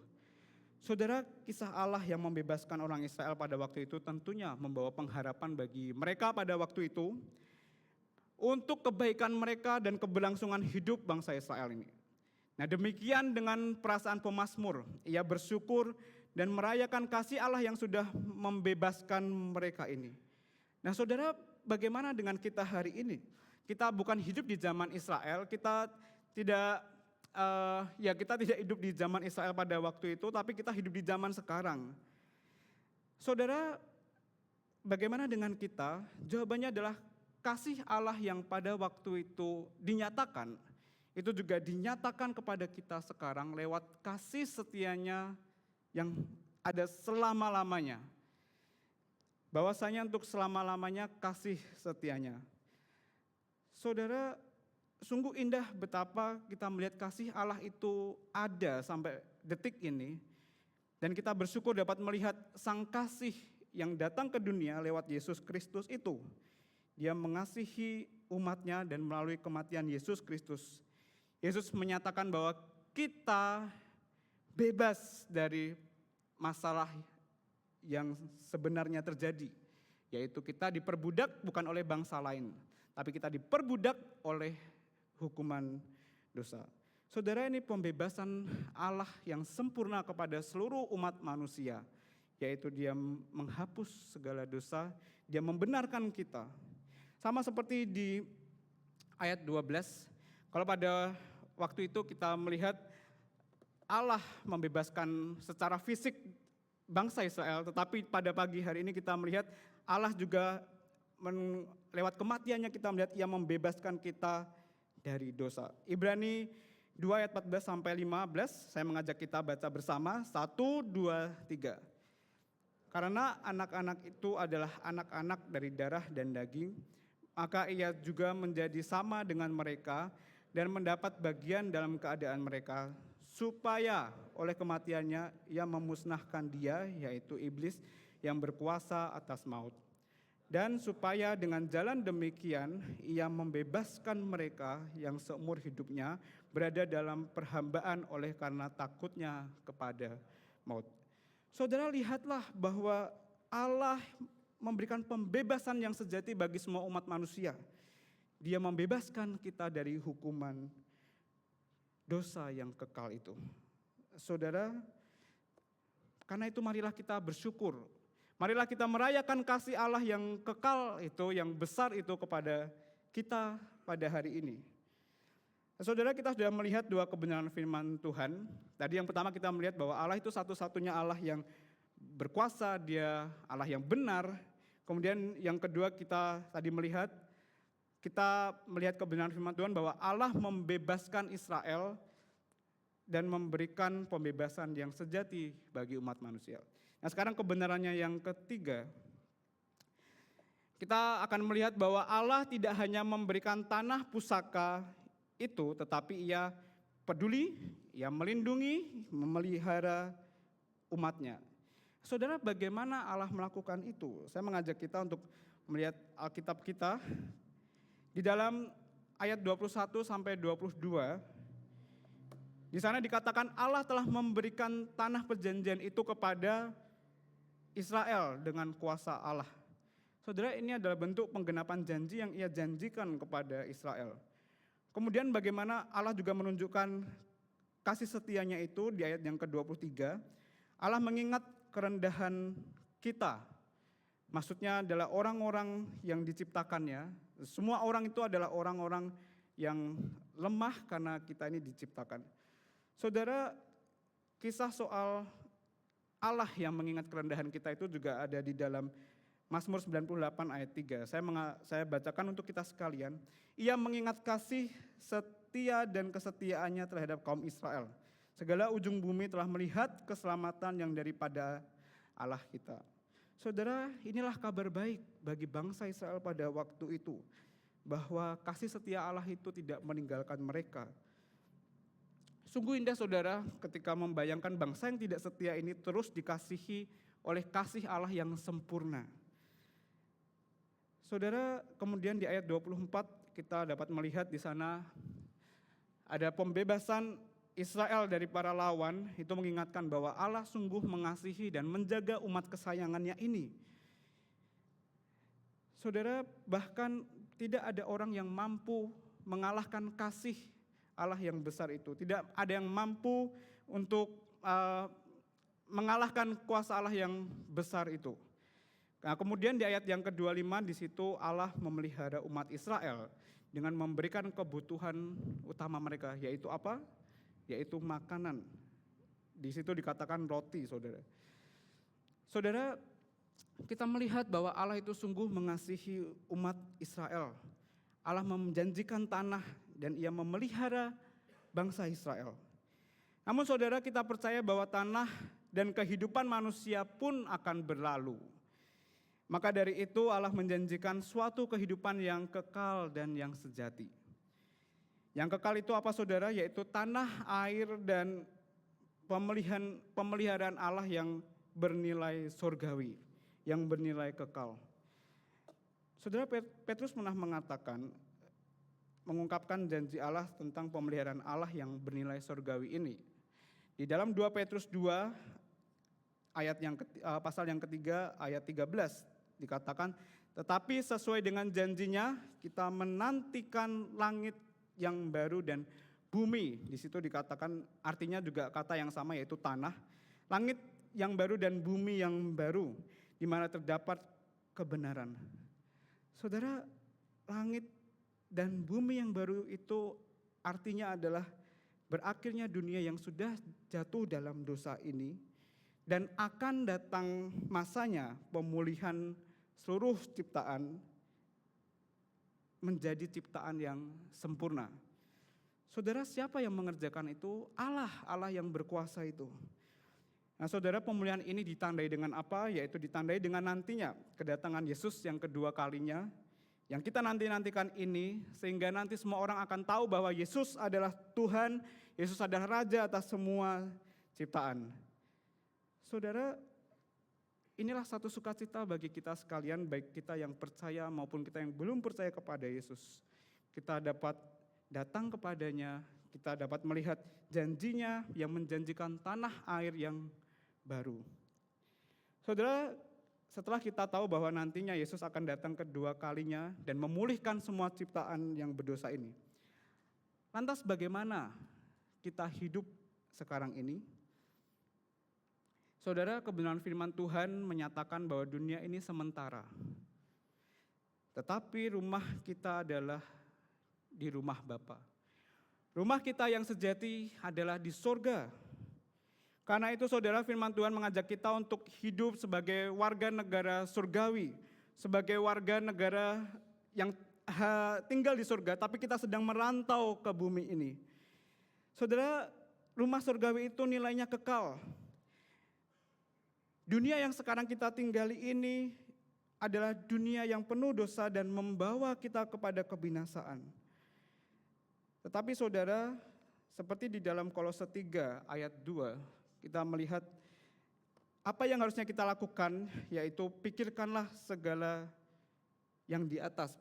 Saudara, kisah Allah yang membebaskan orang Israel pada waktu itu tentunya membawa pengharapan bagi mereka pada waktu itu untuk kebaikan mereka dan keberlangsungan hidup bangsa Israel ini. Nah, demikian dengan perasaan pemazmur, ia bersyukur dan merayakan kasih Allah yang sudah membebaskan mereka ini. Nah, saudara, bagaimana dengan kita hari ini? Kita bukan hidup di zaman Israel, kita tidak hidup di zaman Israel pada waktu itu, tapi kita hidup di zaman sekarang. Saudara, bagaimana dengan kita? Jawabannya adalah kasih Allah yang pada waktu itu dinyatakan, itu juga dinyatakan kepada kita sekarang lewat kasih setianya yang ada selama-lamanya. Bahwasanya untuk selama-lamanya kasih setianya. Saudara, sungguh indah betapa kita melihat kasih Allah itu ada sampai detik ini. Dan kita bersyukur dapat melihat sang kasih yang datang ke dunia lewat Yesus Kristus itu. Dia mengasihi umatnya dan melalui kematian Yesus Kristus, Yesus menyatakan bahwa kita bebas dari masalah yang sebenarnya terjadi. Yaitu kita diperbudak bukan oleh bangsa lain, tapi kita diperbudak oleh hukuman dosa. Saudara, ini pembebasan Allah yang sempurna kepada seluruh umat manusia, yaitu dia menghapus segala dosa, dia membenarkan kita. Sama seperti di ayat 12. Kalau pada waktu itu kita melihat Allah membebaskan secara fisik bangsa Israel, tetapi pada pagi hari ini kita melihat Allah juga lewat kematiannya kita melihat Ia membebaskan kita dari dosa. Ibrani 2 ayat 14 sampai 15, saya mengajak kita baca bersama, 1, 2, 3. Karena anak-anak itu adalah anak-anak dari darah dan daging, maka ia juga menjadi sama dengan mereka dan mendapat bagian dalam keadaan mereka, supaya oleh kematiannya ia memusnahkan dia, yaitu iblis yang berkuasa atas maut. Dan supaya dengan jalan demikian ia membebaskan mereka yang seumur hidupnya berada dalam perhambaan oleh karena takutnya kepada maut. Saudara, lihatlah bahwa Allah memberikan pembebasan yang sejati bagi semua umat manusia. Dia membebaskan kita dari hukuman dosa yang kekal itu. Saudara, karena itu marilah kita bersyukur. Marilah kita merayakan kasih Allah yang kekal itu, yang besar itu kepada kita pada hari ini. Saudara, kita sudah melihat dua kebenaran firman Tuhan. Tadi yang pertama kita melihat bahwa Allah itu satu-satunya Allah yang berkuasa, Dia Allah yang benar. Kemudian yang kedua kita melihat kebenaran firman Tuhan bahwa Allah membebaskan Israel dan memberikan pembebasan yang sejati bagi umat manusia. Nah, sekarang kebenarannya yang ketiga, kita akan melihat bahwa Allah tidak hanya memberikan tanah pusaka itu, tetapi Ia peduli, Ia melindungi, memelihara umatnya. Saudara, bagaimana Allah melakukan itu? Saya mengajak kita untuk melihat Alkitab kita di dalam ayat 21 sampai 22. Di sana dikatakan Allah telah memberikan tanah perjanjian itu kepada Israel dengan kuasa Allah. Saudara, ini adalah bentuk penggenapan janji yang Ia janjikan kepada Israel. Kemudian bagaimana Allah juga menunjukkan kasih setianya itu di ayat yang ke-23. Allah mengingat kerendahan kita. Maksudnya adalah orang-orang yang diciptakannya. Semua orang itu adalah orang-orang yang lemah karena kita ini diciptakan. Saudara, kisah soal Allah yang mengingat kerendahan kita itu juga ada di dalam Mazmur 98 ayat 3. Saya bacakan untuk kita sekalian. Ia mengingat kasih setia dan kesetiaannya terhadap kaum Israel. Segala ujung bumi telah melihat keselamatan yang daripada Allah kita. Saudara, inilah kabar baik bagi bangsa Israel pada waktu itu. Bahwa kasih setia Allah itu tidak meninggalkan mereka. Sungguh indah saudara ketika membayangkan bangsa yang tidak setia ini terus dikasihi oleh kasih Allah yang sempurna. Saudara, kemudian di ayat 24 kita dapat melihat di sana ada pembebasan Israel dari para lawan, itu mengingatkan bahwa Allah sungguh mengasihi dan menjaga umat kesayangannya ini. Saudara, bahkan tidak ada orang yang mampu mengalahkan kasih Allah yang besar itu. Tidak ada yang mampu untuk mengalahkan kuasa Allah yang besar itu. Nah, kemudian di ayat yang ke-25 di situ Allah memelihara umat Israel dengan memberikan kebutuhan utama mereka, yaitu apa? Yaitu makanan. Di situ dikatakan roti, saudara. Saudara, kita melihat bahwa Allah itu sungguh mengasihi umat Israel. Allah menjanjikan tanah dan Ia memelihara bangsa Israel. Namun saudara, kita percaya bahwa tanah dan kehidupan manusia pun akan berlalu. Maka dari itu Allah menjanjikan suatu kehidupan yang kekal dan yang sejati. Yang kekal itu apa saudara? Yaitu tanah, air, dan pemeliharaan Allah yang bernilai surgawi, yang bernilai kekal. Saudara, Petrus pernah mengungkapkan janji Allah tentang pemeliharaan Allah yang bernilai surgawi ini. Di dalam 2 Petrus 2 pasal yang ketiga ayat 13 dikatakan, tetapi sesuai dengan janjinya kita menantikan langit yang baru dan bumi. Di situ dikatakan artinya juga kata yang sama, yaitu tanah. Langit yang baru dan bumi yang baru di mana terdapat kebenaran. Saudara, langit dan bumi yang baru itu artinya adalah berakhirnya dunia yang sudah jatuh dalam dosa ini, dan akan datang masanya pemulihan seluruh ciptaan menjadi ciptaan yang sempurna. Saudara, siapa yang mengerjakan itu? Allah yang berkuasa itu. Nah saudara, pemulihan ini ditandai dengan apa? Yaitu ditandai dengan nantinya kedatangan Yesus yang kedua kalinya, yang kita nanti-nantikan ini, sehingga nanti semua orang akan tahu bahwa Yesus adalah Tuhan, Yesus adalah Raja atas semua ciptaan. Saudara, inilah satu sukacita bagi kita sekalian, baik kita yang percaya maupun kita yang belum percaya kepada Yesus. Kita dapat datang kepadanya, kita dapat melihat janjinya yang menjanjikan tanah air yang baru. Saudara, setelah kita tahu bahwa nantinya Yesus akan datang kedua kalinya dan memulihkan semua ciptaan yang berdosa ini, lantas bagaimana kita hidup sekarang ini? Saudara, kebenaran firman Tuhan menyatakan bahwa dunia ini sementara. Tetapi rumah kita adalah di rumah Bapa. Rumah kita yang sejati adalah di sorga. Karena itu saudara, firman Tuhan mengajak kita untuk hidup sebagai warga negara surgawi. Sebagai warga negara yang tinggal di surga, tapi kita sedang merantau ke bumi ini. Saudara, rumah surgawi itu nilainya kekal. Dunia yang sekarang kita tinggali ini adalah dunia yang penuh dosa dan membawa kita kepada kebinasaan. Tetapi saudara, seperti di dalam Kolose 3 ayat 2, kita melihat apa yang harusnya kita lakukan, yaitu pikirkanlah segala yang di atas.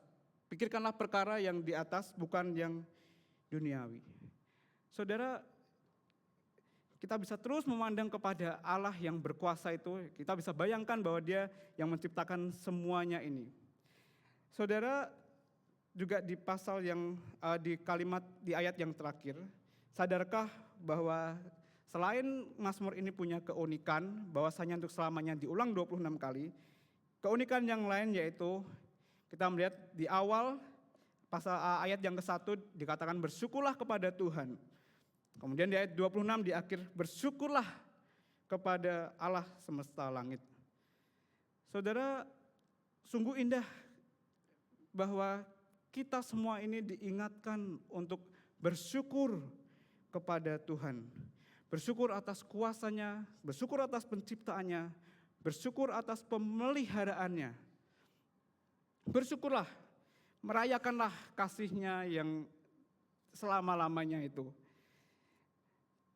Pikirkanlah perkara yang di atas, bukan yang duniawi. Saudara, kita bisa terus memandang kepada Allah yang berkuasa itu, kita bisa bayangkan bahwa Dia yang menciptakan semuanya ini. Saudara, juga di pasal yang di kalimat di ayat yang terakhir, sadarkah bahwa selain Mazmur ini punya keunikan bahwasanya untuk selamanya diulang 26 kali, keunikan yang lain yaitu kita melihat di awal pasal ayat yang ke-1 dikatakan bersyukurlah kepada Tuhan. Kemudian di ayat 26 di akhir, bersyukurlah kepada Allah semesta langit. Saudara, sungguh indah bahwa kita semua ini diingatkan untuk bersyukur kepada Tuhan. Bersyukur atas kuasanya, bersyukur atas penciptaannya, bersyukur atas pemeliharaannya. Bersyukurlah, merayakanlah kasih-Nya yang selama-lamanya itu.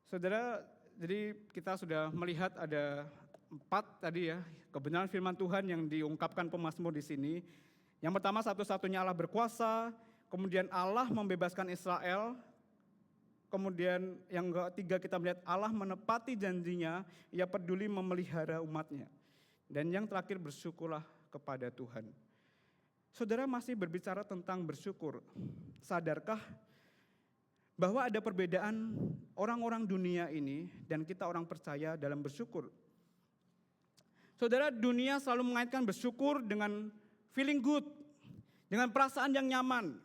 Saudara, jadi kita sudah melihat ada 4 tadi ya, kebenaran firman Tuhan yang diungkapkan pemazmur di sini. Yang pertama, satu-satunya Allah berkuasa, kemudian Allah membebaskan Israel, kemudian yang ketiga kita melihat Allah menepati janjinya, Ia peduli memelihara umatnya. Dan yang terakhir, bersyukurlah kepada Tuhan. Saudara, masih berbicara tentang bersyukur. Sadarkah bahwa ada perbedaan orang-orang dunia ini dan kita orang percaya dalam bersyukur? Saudara, dunia selalu mengaitkan bersyukur dengan feeling good, dengan perasaan yang nyaman,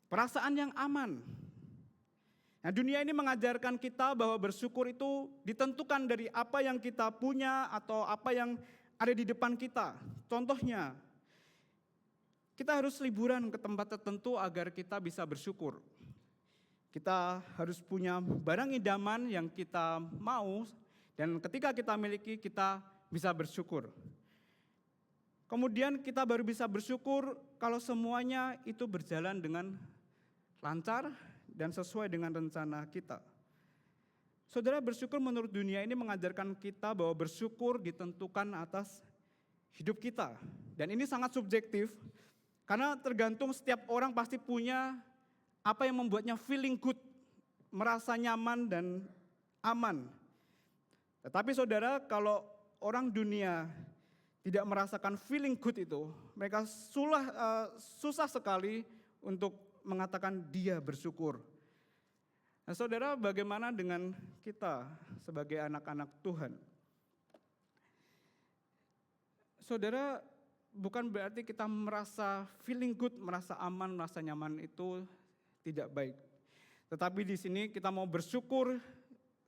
perasaan yang aman. Nah, dunia ini mengajarkan kita bahwa bersyukur itu ditentukan dari apa yang kita punya atau apa yang ada di depan kita. Contohnya, kita harus liburan ke tempat tertentu agar kita bisa bersyukur. Kita harus punya barang idaman yang kita mau, dan ketika kita miliki, kita bisa bersyukur. Kemudian kita baru bisa bersyukur kalau semuanya itu berjalan dengan lancar dan sesuai dengan rencana kita. Saudara, bersyukur menurut dunia ini mengajarkan kita bahwa bersyukur ditentukan atas hidup kita. Dan ini sangat subjektif, karena tergantung setiap orang pasti punya apa yang membuatnya feeling good, merasa nyaman dan aman. Tetapi saudara, kalau orang dunia tidak merasakan feeling good itu, mereka susah sekali untuk mengatakan dia bersyukur. Nah saudara, bagaimana dengan kita sebagai anak-anak Tuhan? Saudara, bukan berarti kita merasa feeling good, merasa aman, merasa nyaman itu tidak baik. Tetapi di sini kita mau bersyukur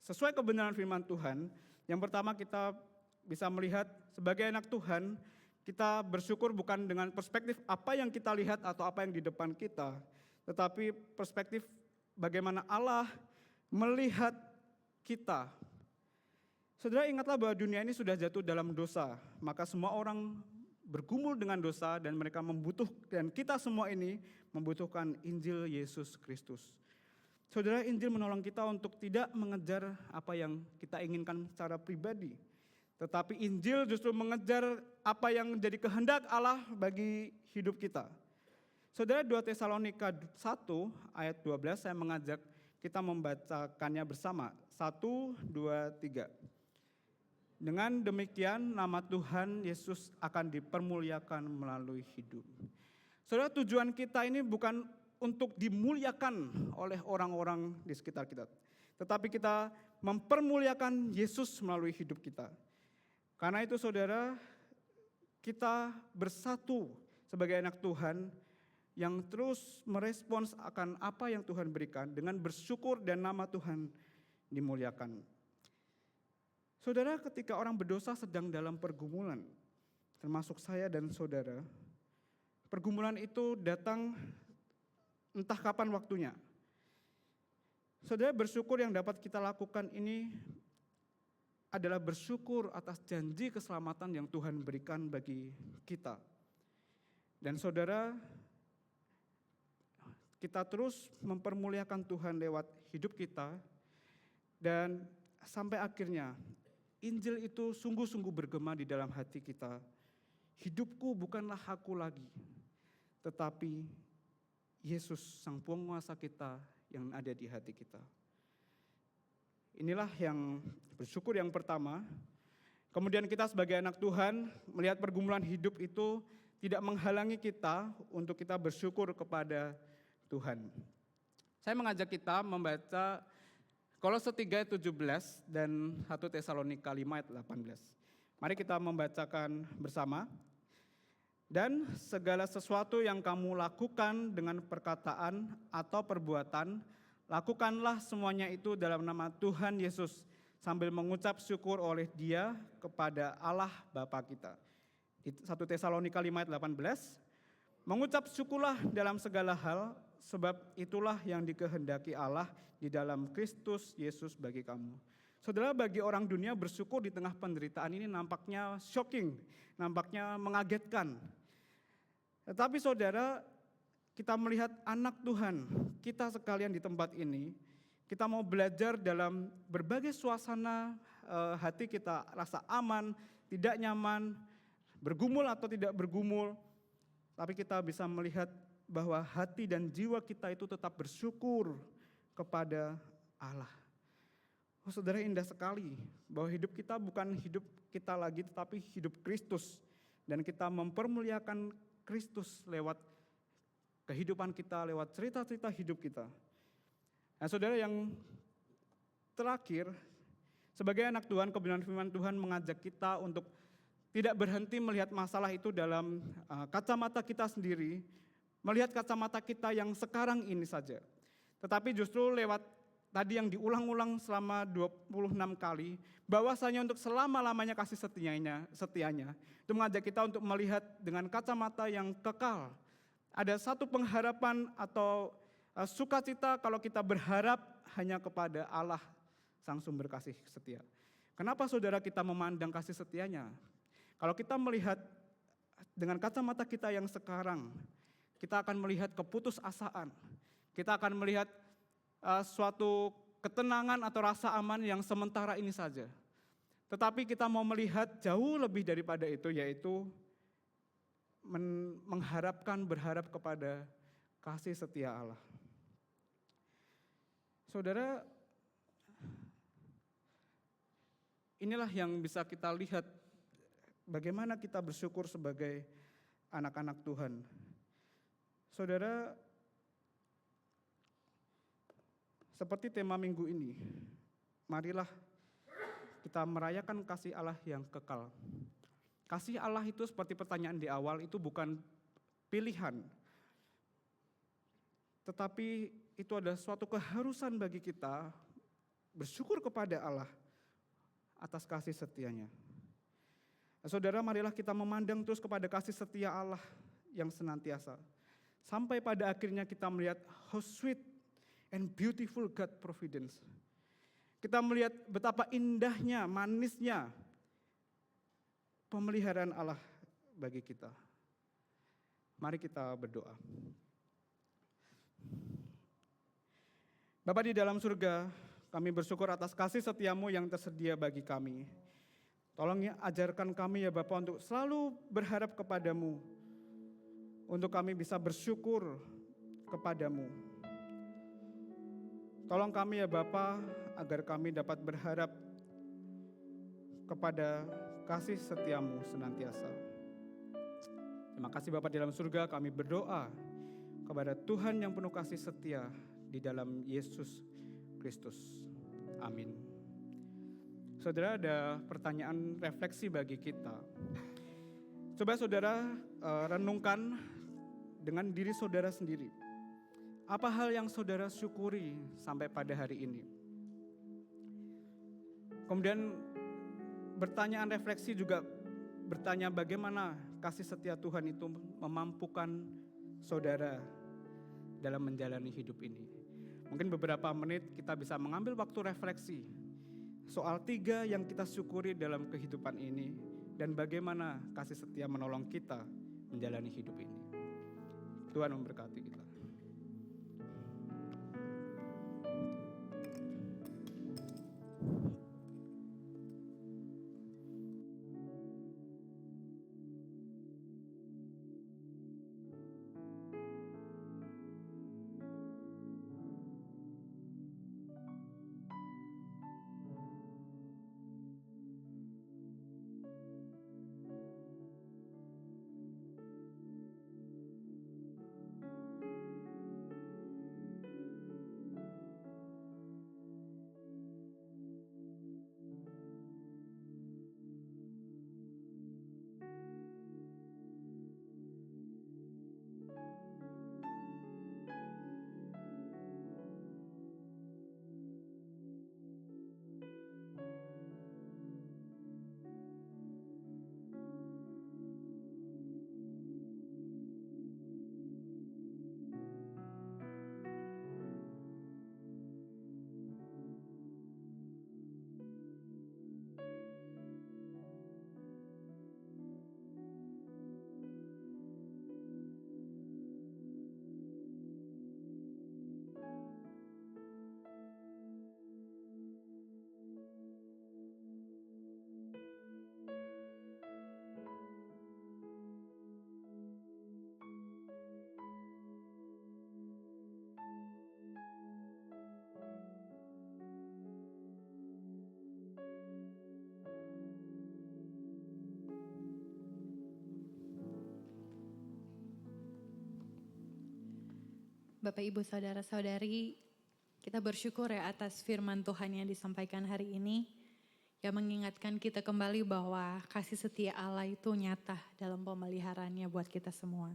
sesuai kebenaran firman Tuhan. Yang pertama kita bisa melihat sebagai anak Tuhan, kita bersyukur bukan dengan perspektif apa yang kita lihat atau apa yang di depan kita, tetapi perspektif bagaimana Allah melihat kita. Saudara, ingatlah bahwa dunia ini sudah jatuh dalam dosa, maka semua orang bergumul dengan dosa dan mereka membutuhkan, kita semua ini membutuhkan Injil Yesus Kristus. Saudara, Injil menolong kita untuk tidak mengejar apa yang kita inginkan secara pribadi, tetapi Injil justru mengejar apa yang menjadi kehendak Allah bagi hidup kita. Saudara, 2 Tesalonika 1 ayat 12 saya mengajak kita membacakannya bersama. 1, 2, 3. Dengan demikian nama Tuhan Yesus akan dipermuliakan melalui hidup. Saudara, tujuan kita ini bukan untuk dimuliakan oleh orang-orang di sekitar kita, tetapi kita mempermuliakan Yesus melalui hidup kita. Karena itu saudara, kita bersatu sebagai anak Tuhan yang terus merespons akan apa yang Tuhan berikan dengan bersyukur dan nama Tuhan dimuliakan. Saudara, ketika orang berdosa sedang dalam pergumulan, termasuk saya dan saudara, pergumulan itu datang entah kapan waktunya. Saudara, bersyukur yang dapat kita lakukan ini adalah bersyukur atas janji keselamatan yang Tuhan berikan bagi kita. Dan saudara, kita terus mempermuliakan Tuhan lewat hidup kita, dan sampai akhirnya Injil itu sungguh-sungguh bergema di dalam hati kita. Hidupku bukanlah aku lagi, tetapi Yesus sang penguasa kita yang ada di hati kita. Inilah yang bersyukur yang pertama. Kemudian kita sebagai anak Tuhan melihat pergumulan hidup itu tidak menghalangi kita untuk kita bersyukur kepada Tuhan. Saya mengajak kita membaca Kolose 3 ayat 17 dan 1 Tesalonika 5 ayat 18. Mari kita membacakan bersama. Dan segala sesuatu yang kamu lakukan dengan perkataan atau perbuatan, lakukanlah semuanya itu dalam nama Tuhan Yesus, sambil mengucap syukur oleh Dia kepada Allah Bapa kita. 1 Tesalonika 5 ayat 18, mengucap syukurlah dalam segala hal, sebab itulah yang dikehendaki Allah di dalam Kristus Yesus bagi kamu. Saudara, bagi orang dunia bersyukur di tengah penderitaan ini nampaknya shocking, nampaknya mengagetkan. Tetapi saudara, kita melihat anak Tuhan, kita sekalian di tempat ini, kita mau belajar dalam berbagai suasana hati kita, rasa aman, tidak nyaman, bergumul atau tidak bergumul, tapi kita bisa melihat bahwa hati dan jiwa kita itu tetap bersyukur kepada Allah. Oh saudara, indah sekali bahwa hidup kita bukan hidup kita lagi, tetapi hidup Kristus. Dan kita mempermuliakan Kristus lewat kehidupan kita, lewat cerita-cerita hidup kita. Nah saudara, yang terakhir, sebagai anak Tuhan, kebenaran firman Tuhan mengajak kita untuk tidak berhenti melihat masalah itu dalam kacamata kita sendiri, melihat kacamata kita yang sekarang ini saja. Tetapi justru lewat tadi yang diulang-ulang selama 26 kali, bahwasanya untuk selama-lamanya kasih setianya, itu mengajak kita untuk melihat dengan kacamata yang kekal. Ada satu pengharapan atau sukacita kalau kita berharap hanya kepada Allah, sang sumber kasih setia. Kenapa saudara kita memandang kasih setianya? Kalau kita melihat dengan kacamata kita yang sekarang, kita akan melihat keputusasaan. Kita akan melihat suatu ketenangan atau rasa aman yang sementara ini saja. Tetapi kita mau melihat jauh lebih daripada itu, yaitu berharap kepada kasih setia Allah. Saudara, inilah yang bisa kita lihat bagaimana kita bersyukur sebagai anak-anak Tuhan. Saudara, seperti tema minggu ini, marilah kita merayakan kasih Allah yang kekal. Kasih Allah itu seperti pertanyaan di awal, itu bukan pilihan. Tetapi itu adalah suatu keharusan bagi kita bersyukur kepada Allah atas kasih setianya. Saudara, marilah kita memandang terus kepada kasih setia Allah yang senantiasa. Sampai pada akhirnya kita melihat how sweet and beautiful God providence. Kita melihat betapa indahnya, manisnya pemeliharaan Allah bagi kita. Mari kita berdoa. Bapa di dalam surga, kami bersyukur atas kasih setiamu yang tersedia bagi kami. Tolong ya, ajarkan kami ya Bapa untuk selalu berharap kepadamu. Untuk kami bisa bersyukur kepadamu. Tolong kami ya Bapa agar kami dapat berharap kepada kasih setiamu senantiasa. Terima kasih Bapa di dalam surga, kami berdoa kepada Tuhan yang penuh kasih setia di dalam Yesus Kristus. Amin. Saudara, ada pertanyaan refleksi bagi kita. Coba saudara renungkan dengan diri saudara sendiri. Apa hal yang saudara syukuri sampai pada hari ini? Kemudian pertanyaan refleksi juga bertanya bagaimana kasih setia Tuhan itu memampukan saudara dalam menjalani hidup ini. Mungkin beberapa menit kita bisa mengambil waktu refleksi soal 3 yang kita syukuri dalam kehidupan ini dan bagaimana kasih setia menolong kita menjalani hidup ini. Tuhan memberkati kita. Bapak, Ibu, Saudara-saudari, kita bersyukur ya atas firman Tuhan yang disampaikan hari ini, yang mengingatkan kita kembali bahwa kasih setia Allah itu nyata dalam pemeliharaannya buat kita semua.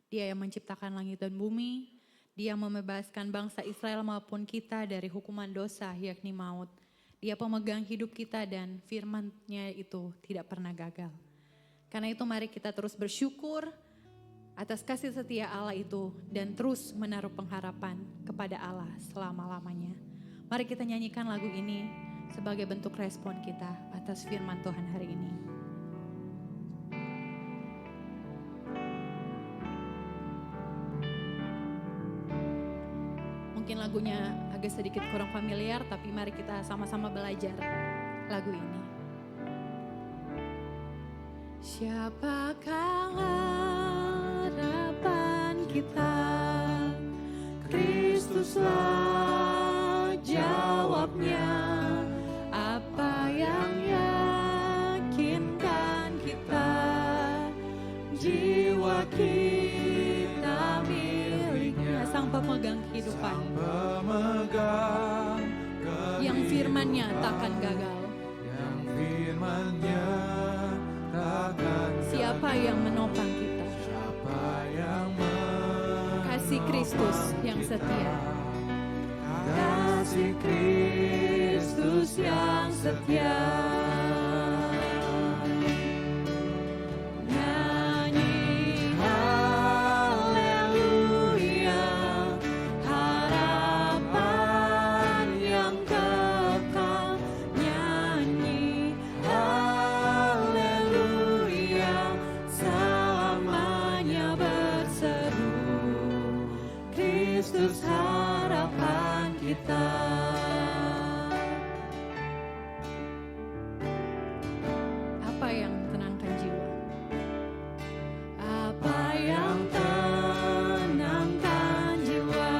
Dia yang menciptakan langit dan bumi, Dia membebaskan bangsa Israel maupun kita dari hukuman dosa yakni maut. Dia pemegang hidup kita dan firman-Nya itu tidak pernah gagal. Karena itu mari kita terus bersyukur atas kasih setia Allah itu dan terus menaruh pengharapan kepada Allah selama-lamanya. Mari kita nyanyikan lagu ini sebagai bentuk respon kita atas firman Tuhan hari ini. Mungkin lagunya agak sedikit kurang familiar, tapi mari kita sama-sama belajar lagu ini. Siapakah harapan kita? Kristuslah jawabnya. Apa yang yakinkan kita? Jiwa kita miliknya. Sang pemegang kehidupan, Pemegang yang firman-Nya takkan gagal. yang firman-Nya takkan Kristus yang setia. Kasih Kristus yang setia. Nyanyi haleluya, harapan yang kekal. Nyanyi haleluya, selamanya berseru. Kristus harapan kita. Apa yang tenangkan jiwa? Apa yang tenangkan jiwa?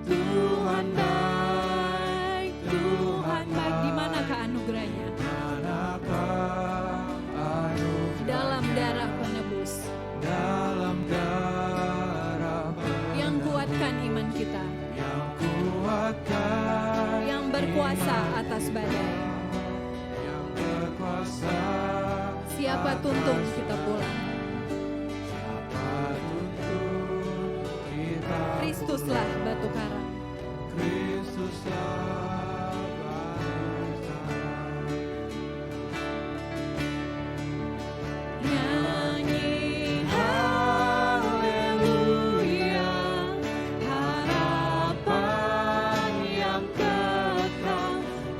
Tuhan baik, Tuhan baik. Di manakah anugerahnya? Manakah anugerah Dalam darah penebus dalam darah yang kuatkan iman kita, yang kuatkan, yang berkuasa atas badai. yang berkuasa. Siapa tuntun kita pulang? Siapa tuntun kita? Kristuslah batu karang. Kristuslah bangsa. Nyanyi haleluya, harapan yang kekal.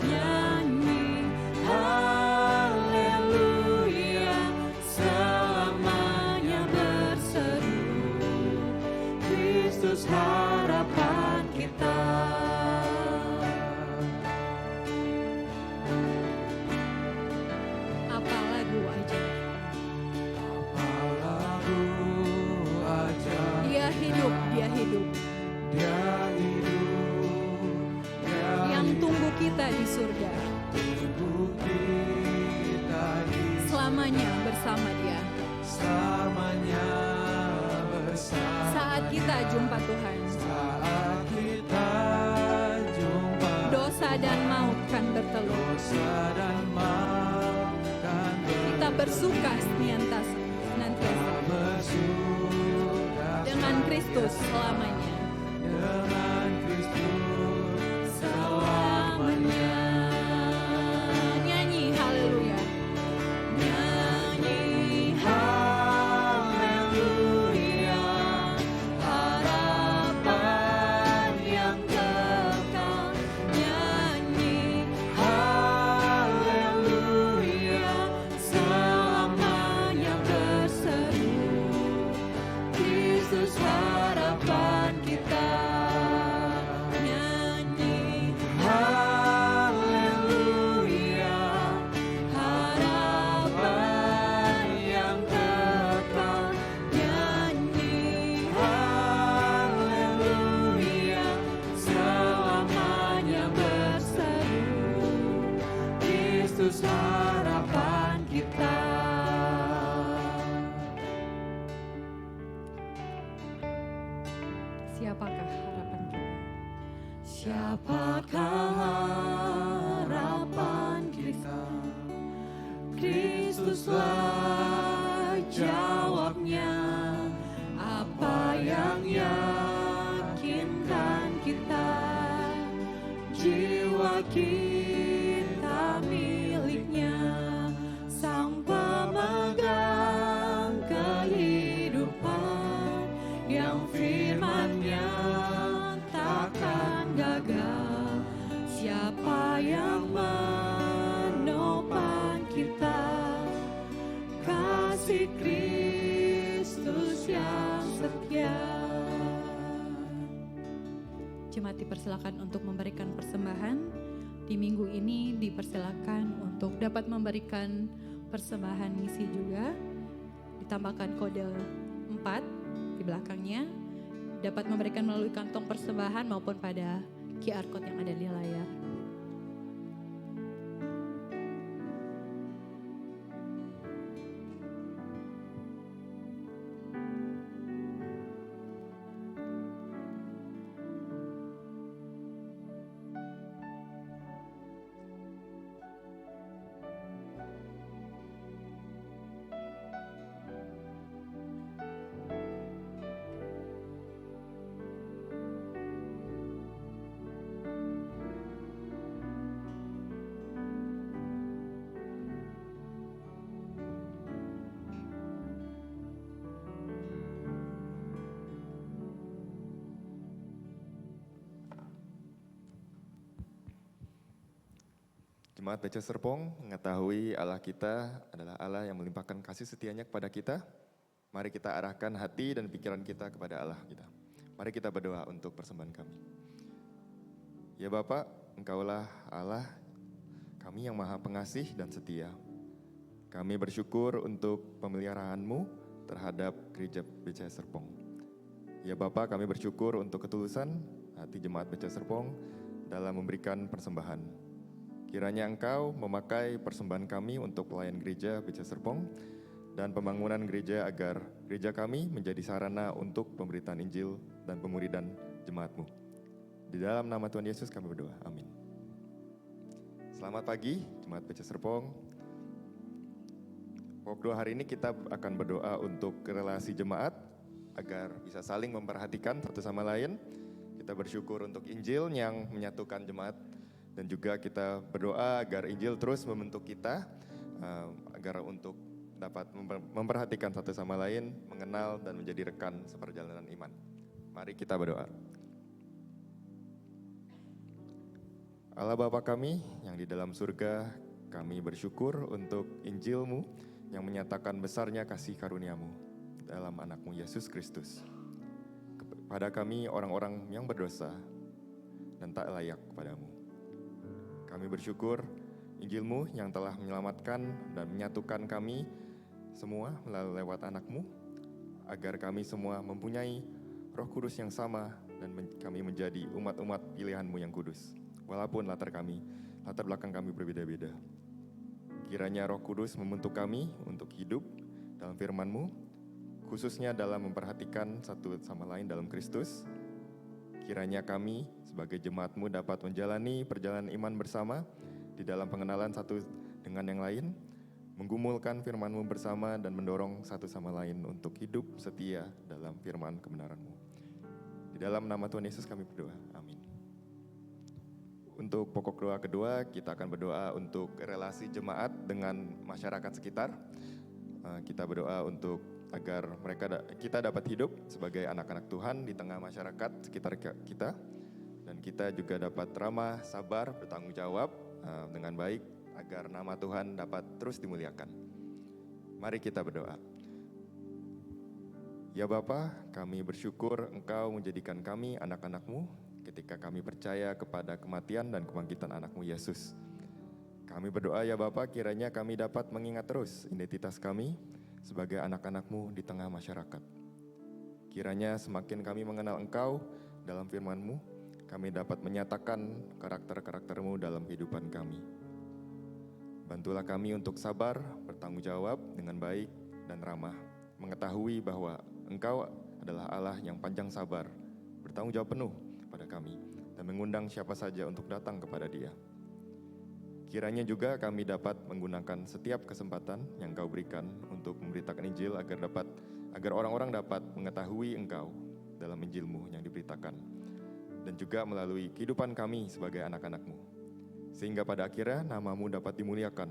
Nyanyi haleluya, selamanya berseru. Kristus harapan kita. Apa lagu aja? Lagu aja Dia hidup, dia hidup. dia hidup, dia Yang tunggu kita di surga. tunggu kita di Selamanya bersama dia. selamanya bersama. Saat kita jumpa Tuhan, Saat kita jumpa, dosa dan maut kan bertelur. dosa dan maut kan Kita bersuka senantiasa bersuka dengan Kristus selamanya. dengan Kristus selamanya. Nyanyi haleluya. Nyanyi haleluya, harapan yang kekal. Nyanyi haleluya, selamanya berseru. Kristus harapan kita. Nyanyi haleluya, harapan yang kekal. Nyanyi haleluya, selamanya berseru. Kristus harapan kita. Siapakah harapan kita? Siapakah harapan kita? Kristuslah jawabnya. Apa yang yakinkan kita? Jiwa kita miliknya. Sang pemegang kehidupan, yang firman-Nya takkan gagal. Siapa yang menopang kita? Kasih Kristus yang setia. Jemaat dipersilakan untuk memberikan persembahan. Di minggu ini dipersilakan untuk dapat memberikan persembahan misi juga. Ditambahkan kode 4 di belakangnya. Dapat memberikan melalui kantong persembahan maupun pada QR Code yang ada di layar. Jemaat BC Serpong mengetahui Allah kita adalah Allah yang melimpahkan kasih setianya kepada kita. Mari kita arahkan hati dan pikiran kita kepada Allah kita. Mari kita berdoa untuk persembahan kami. Ya Bapa, Engkaulah Allah kami yang maha pengasih dan setia. Kami bersyukur untuk pemeliharaan-Mu terhadap gereja BC Serpong. Ya Bapa, kami bersyukur untuk ketulusan hati jemaat BC Serpong dalam memberikan persembahan. Kiranya Engkau memakai persembahan kami untuk pelayan gereja BC Serpong dan pembangunan gereja agar gereja kami menjadi sarana untuk pemberitaan Injil dan pemuridan jemaat-Mu. Di dalam nama Tuhan Yesus kami berdoa, amin. Selamat pagi jemaat BC Serpong. Pokok doa hari ini kita akan berdoa untuk relasi jemaat agar bisa saling memperhatikan satu sama lain. Kita bersyukur untuk Injil yang menyatukan jemaat. Dan juga kita berdoa agar Injil terus membentuk kita, agar untuk dapat memperhatikan satu sama lain, mengenal dan menjadi rekan seperjalanan iman. Mari kita berdoa. Allah Bapa kami yang di dalam surga, kami bersyukur untuk Injil-Mu yang menyatakan besarnya kasih karunia-Mu dalam anak-Mu Yesus Kristus. Kepada kami orang-orang yang berdosa dan tak layak kepadamu. Kami bersyukur Injil-Mu yang telah menyelamatkan dan menyatukan kami semua melalui lewat anak-Mu, agar kami semua mempunyai Roh Kudus yang sama dan kami menjadi umat-umat pilihan-Mu yang kudus. Walaupun latar belakang kami berbeda-beda. Kiranya Roh Kudus membentuk kami untuk hidup dalam firman-Mu, khususnya dalam memperhatikan satu sama lain dalam Kristus. Kiranya kami sebagai jemaat-Mu dapat menjalani perjalanan iman bersama di dalam pengenalan satu dengan yang lain, menggumulkan firman-Mu bersama dan mendorong satu sama lain untuk hidup setia dalam firman kebenaran-Mu. Di dalam nama Tuhan Yesus kami berdoa, amin. Untuk pokok doa kedua, kita akan berdoa untuk relasi jemaat dengan masyarakat sekitar. Kita berdoa untuk agar kita dapat hidup sebagai anak-anak Tuhan di tengah masyarakat sekitar kita, dan kita juga dapat ramah, sabar, bertanggung jawab dengan baik agar nama Tuhan dapat terus dimuliakan. Mari kita berdoa. Ya Bapa, kami bersyukur Engkau menjadikan kami anak-anak-Mu ketika kami percaya kepada kematian dan kebangkitan anak-Mu Yesus. Kami berdoa ya Bapa, kiranya kami dapat mengingat terus identitas kami sebagai anak-anak-Mu di tengah masyarakat. Kiranya semakin kami mengenal Engkau dalam firman-Mu, kami dapat menyatakan karakter-karakter-Mu dalam kehidupan kami. Bantulah kami untuk sabar, bertanggung jawab dengan baik dan ramah, mengetahui bahwa Engkau adalah Allah yang panjang sabar, bertanggung jawab penuh pada kami, dan mengundang siapa saja untuk datang kepada Dia. Kiranya juga kami dapat menggunakan setiap kesempatan yang Kau berikan untuk memberitakan Injil agar orang-orang dapat mengetahui Engkau dalam Injil-Mu yang diberitakan, dan juga melalui kehidupan kami sebagai anak-anak-Mu, sehingga pada akhirnya nama-Mu dapat dimuliakan.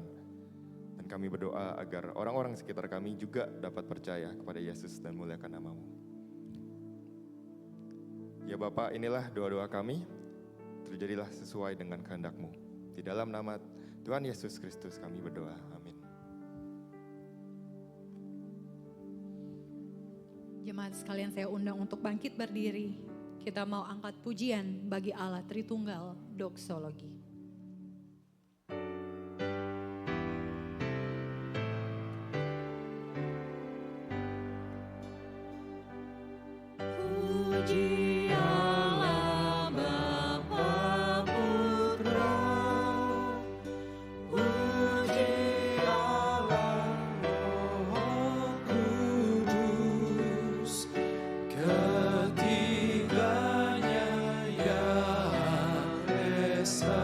Dan kami berdoa agar orang-orang sekitar kami juga dapat percaya kepada Yesus dan memuliakan nama-Mu. Ya Bapa, inilah doa-doa kami, terjadilah sesuai dengan kehendak-Mu. Di dalam nama Tuhan Yesus Kristus kami berdoa, amin. Jemaat sekalian, saya undang untuk bangkit berdiri. Kita mau angkat pujian bagi Allah Tritunggal, doksologi. Puji Allah Bapa Putra, puji Allah Roh Kudus, ketiganya Yang Esa.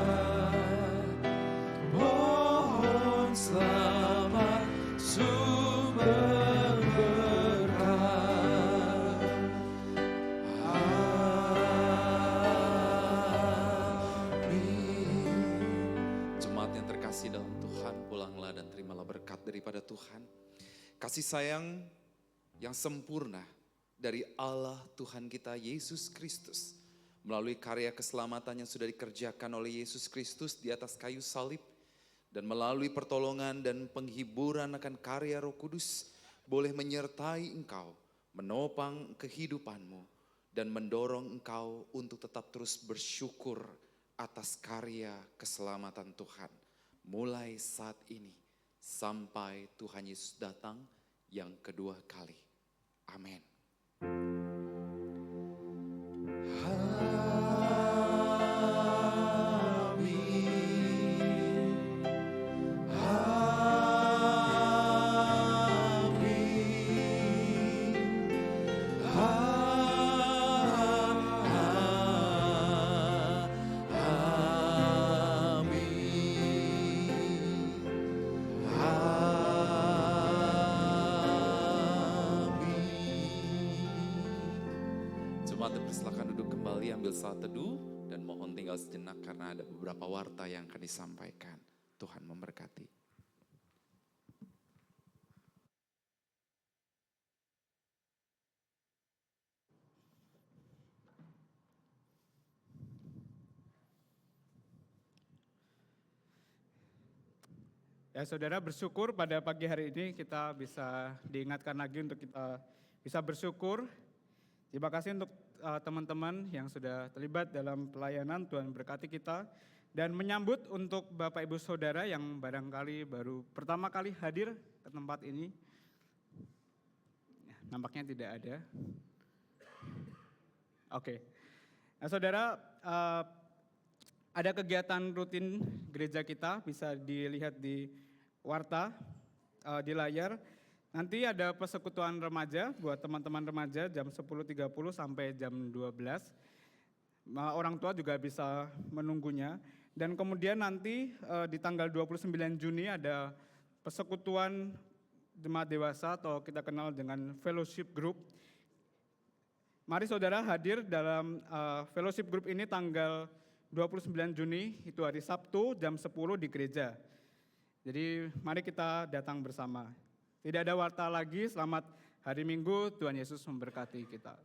Mohon selamat sumber berkah. Jemaat yang terkasih dalam Tuhan, pulanglah dan terimalah berkat daripada Tuhan. Kasih sayang yang sempurna dari Allah Tuhan kita Yesus Kristus melalui karya keselamatan yang sudah dikerjakan oleh Yesus Kristus di atas kayu salib, Dan melalui pertolongan dan penghiburan akan karya Roh Kudus boleh menyertai engkau, menopang kehidupanmu, dan mendorong engkau untuk tetap terus bersyukur atas karya keselamatan Tuhan. Mulai saat ini sampai Tuhan Yesus datang yang kedua kali. Amin. Jemaat dipersilakan duduk kembali, ambil saat teduh, dan mohon tinggal sejenak karena ada beberapa warta yang akan disampaikan. Tuhan memberkati. Ya saudara, bersyukur pada pagi hari ini kita bisa diingatkan lagi untuk kita bisa bersyukur. Terima kasih untuk teman-teman yang sudah terlibat dalam pelayanan. Tuhan berkati kita. Dan menyambut untuk Bapak Ibu Saudara yang barangkali baru pertama kali hadir ke tempat ini. Nampaknya tidak ada. Oke. Nah saudara, ada kegiatan rutin gereja kita, bisa dilihat di warta di layar. Nanti ada persekutuan remaja buat teman-teman remaja jam 10.30 sampai jam 12. Orang tua juga bisa menunggunya. Dan kemudian nanti di tanggal 29 Juni ada persekutuan jemaat dewasa atau kita kenal dengan fellowship group. Mari saudara hadir dalam fellowship group ini tanggal 29 Juni, itu hari Sabtu jam 10 di gereja. Jadi mari kita datang bersama. Tidak ada warta lagi, selamat hari Minggu, Tuhan Yesus memberkati kita.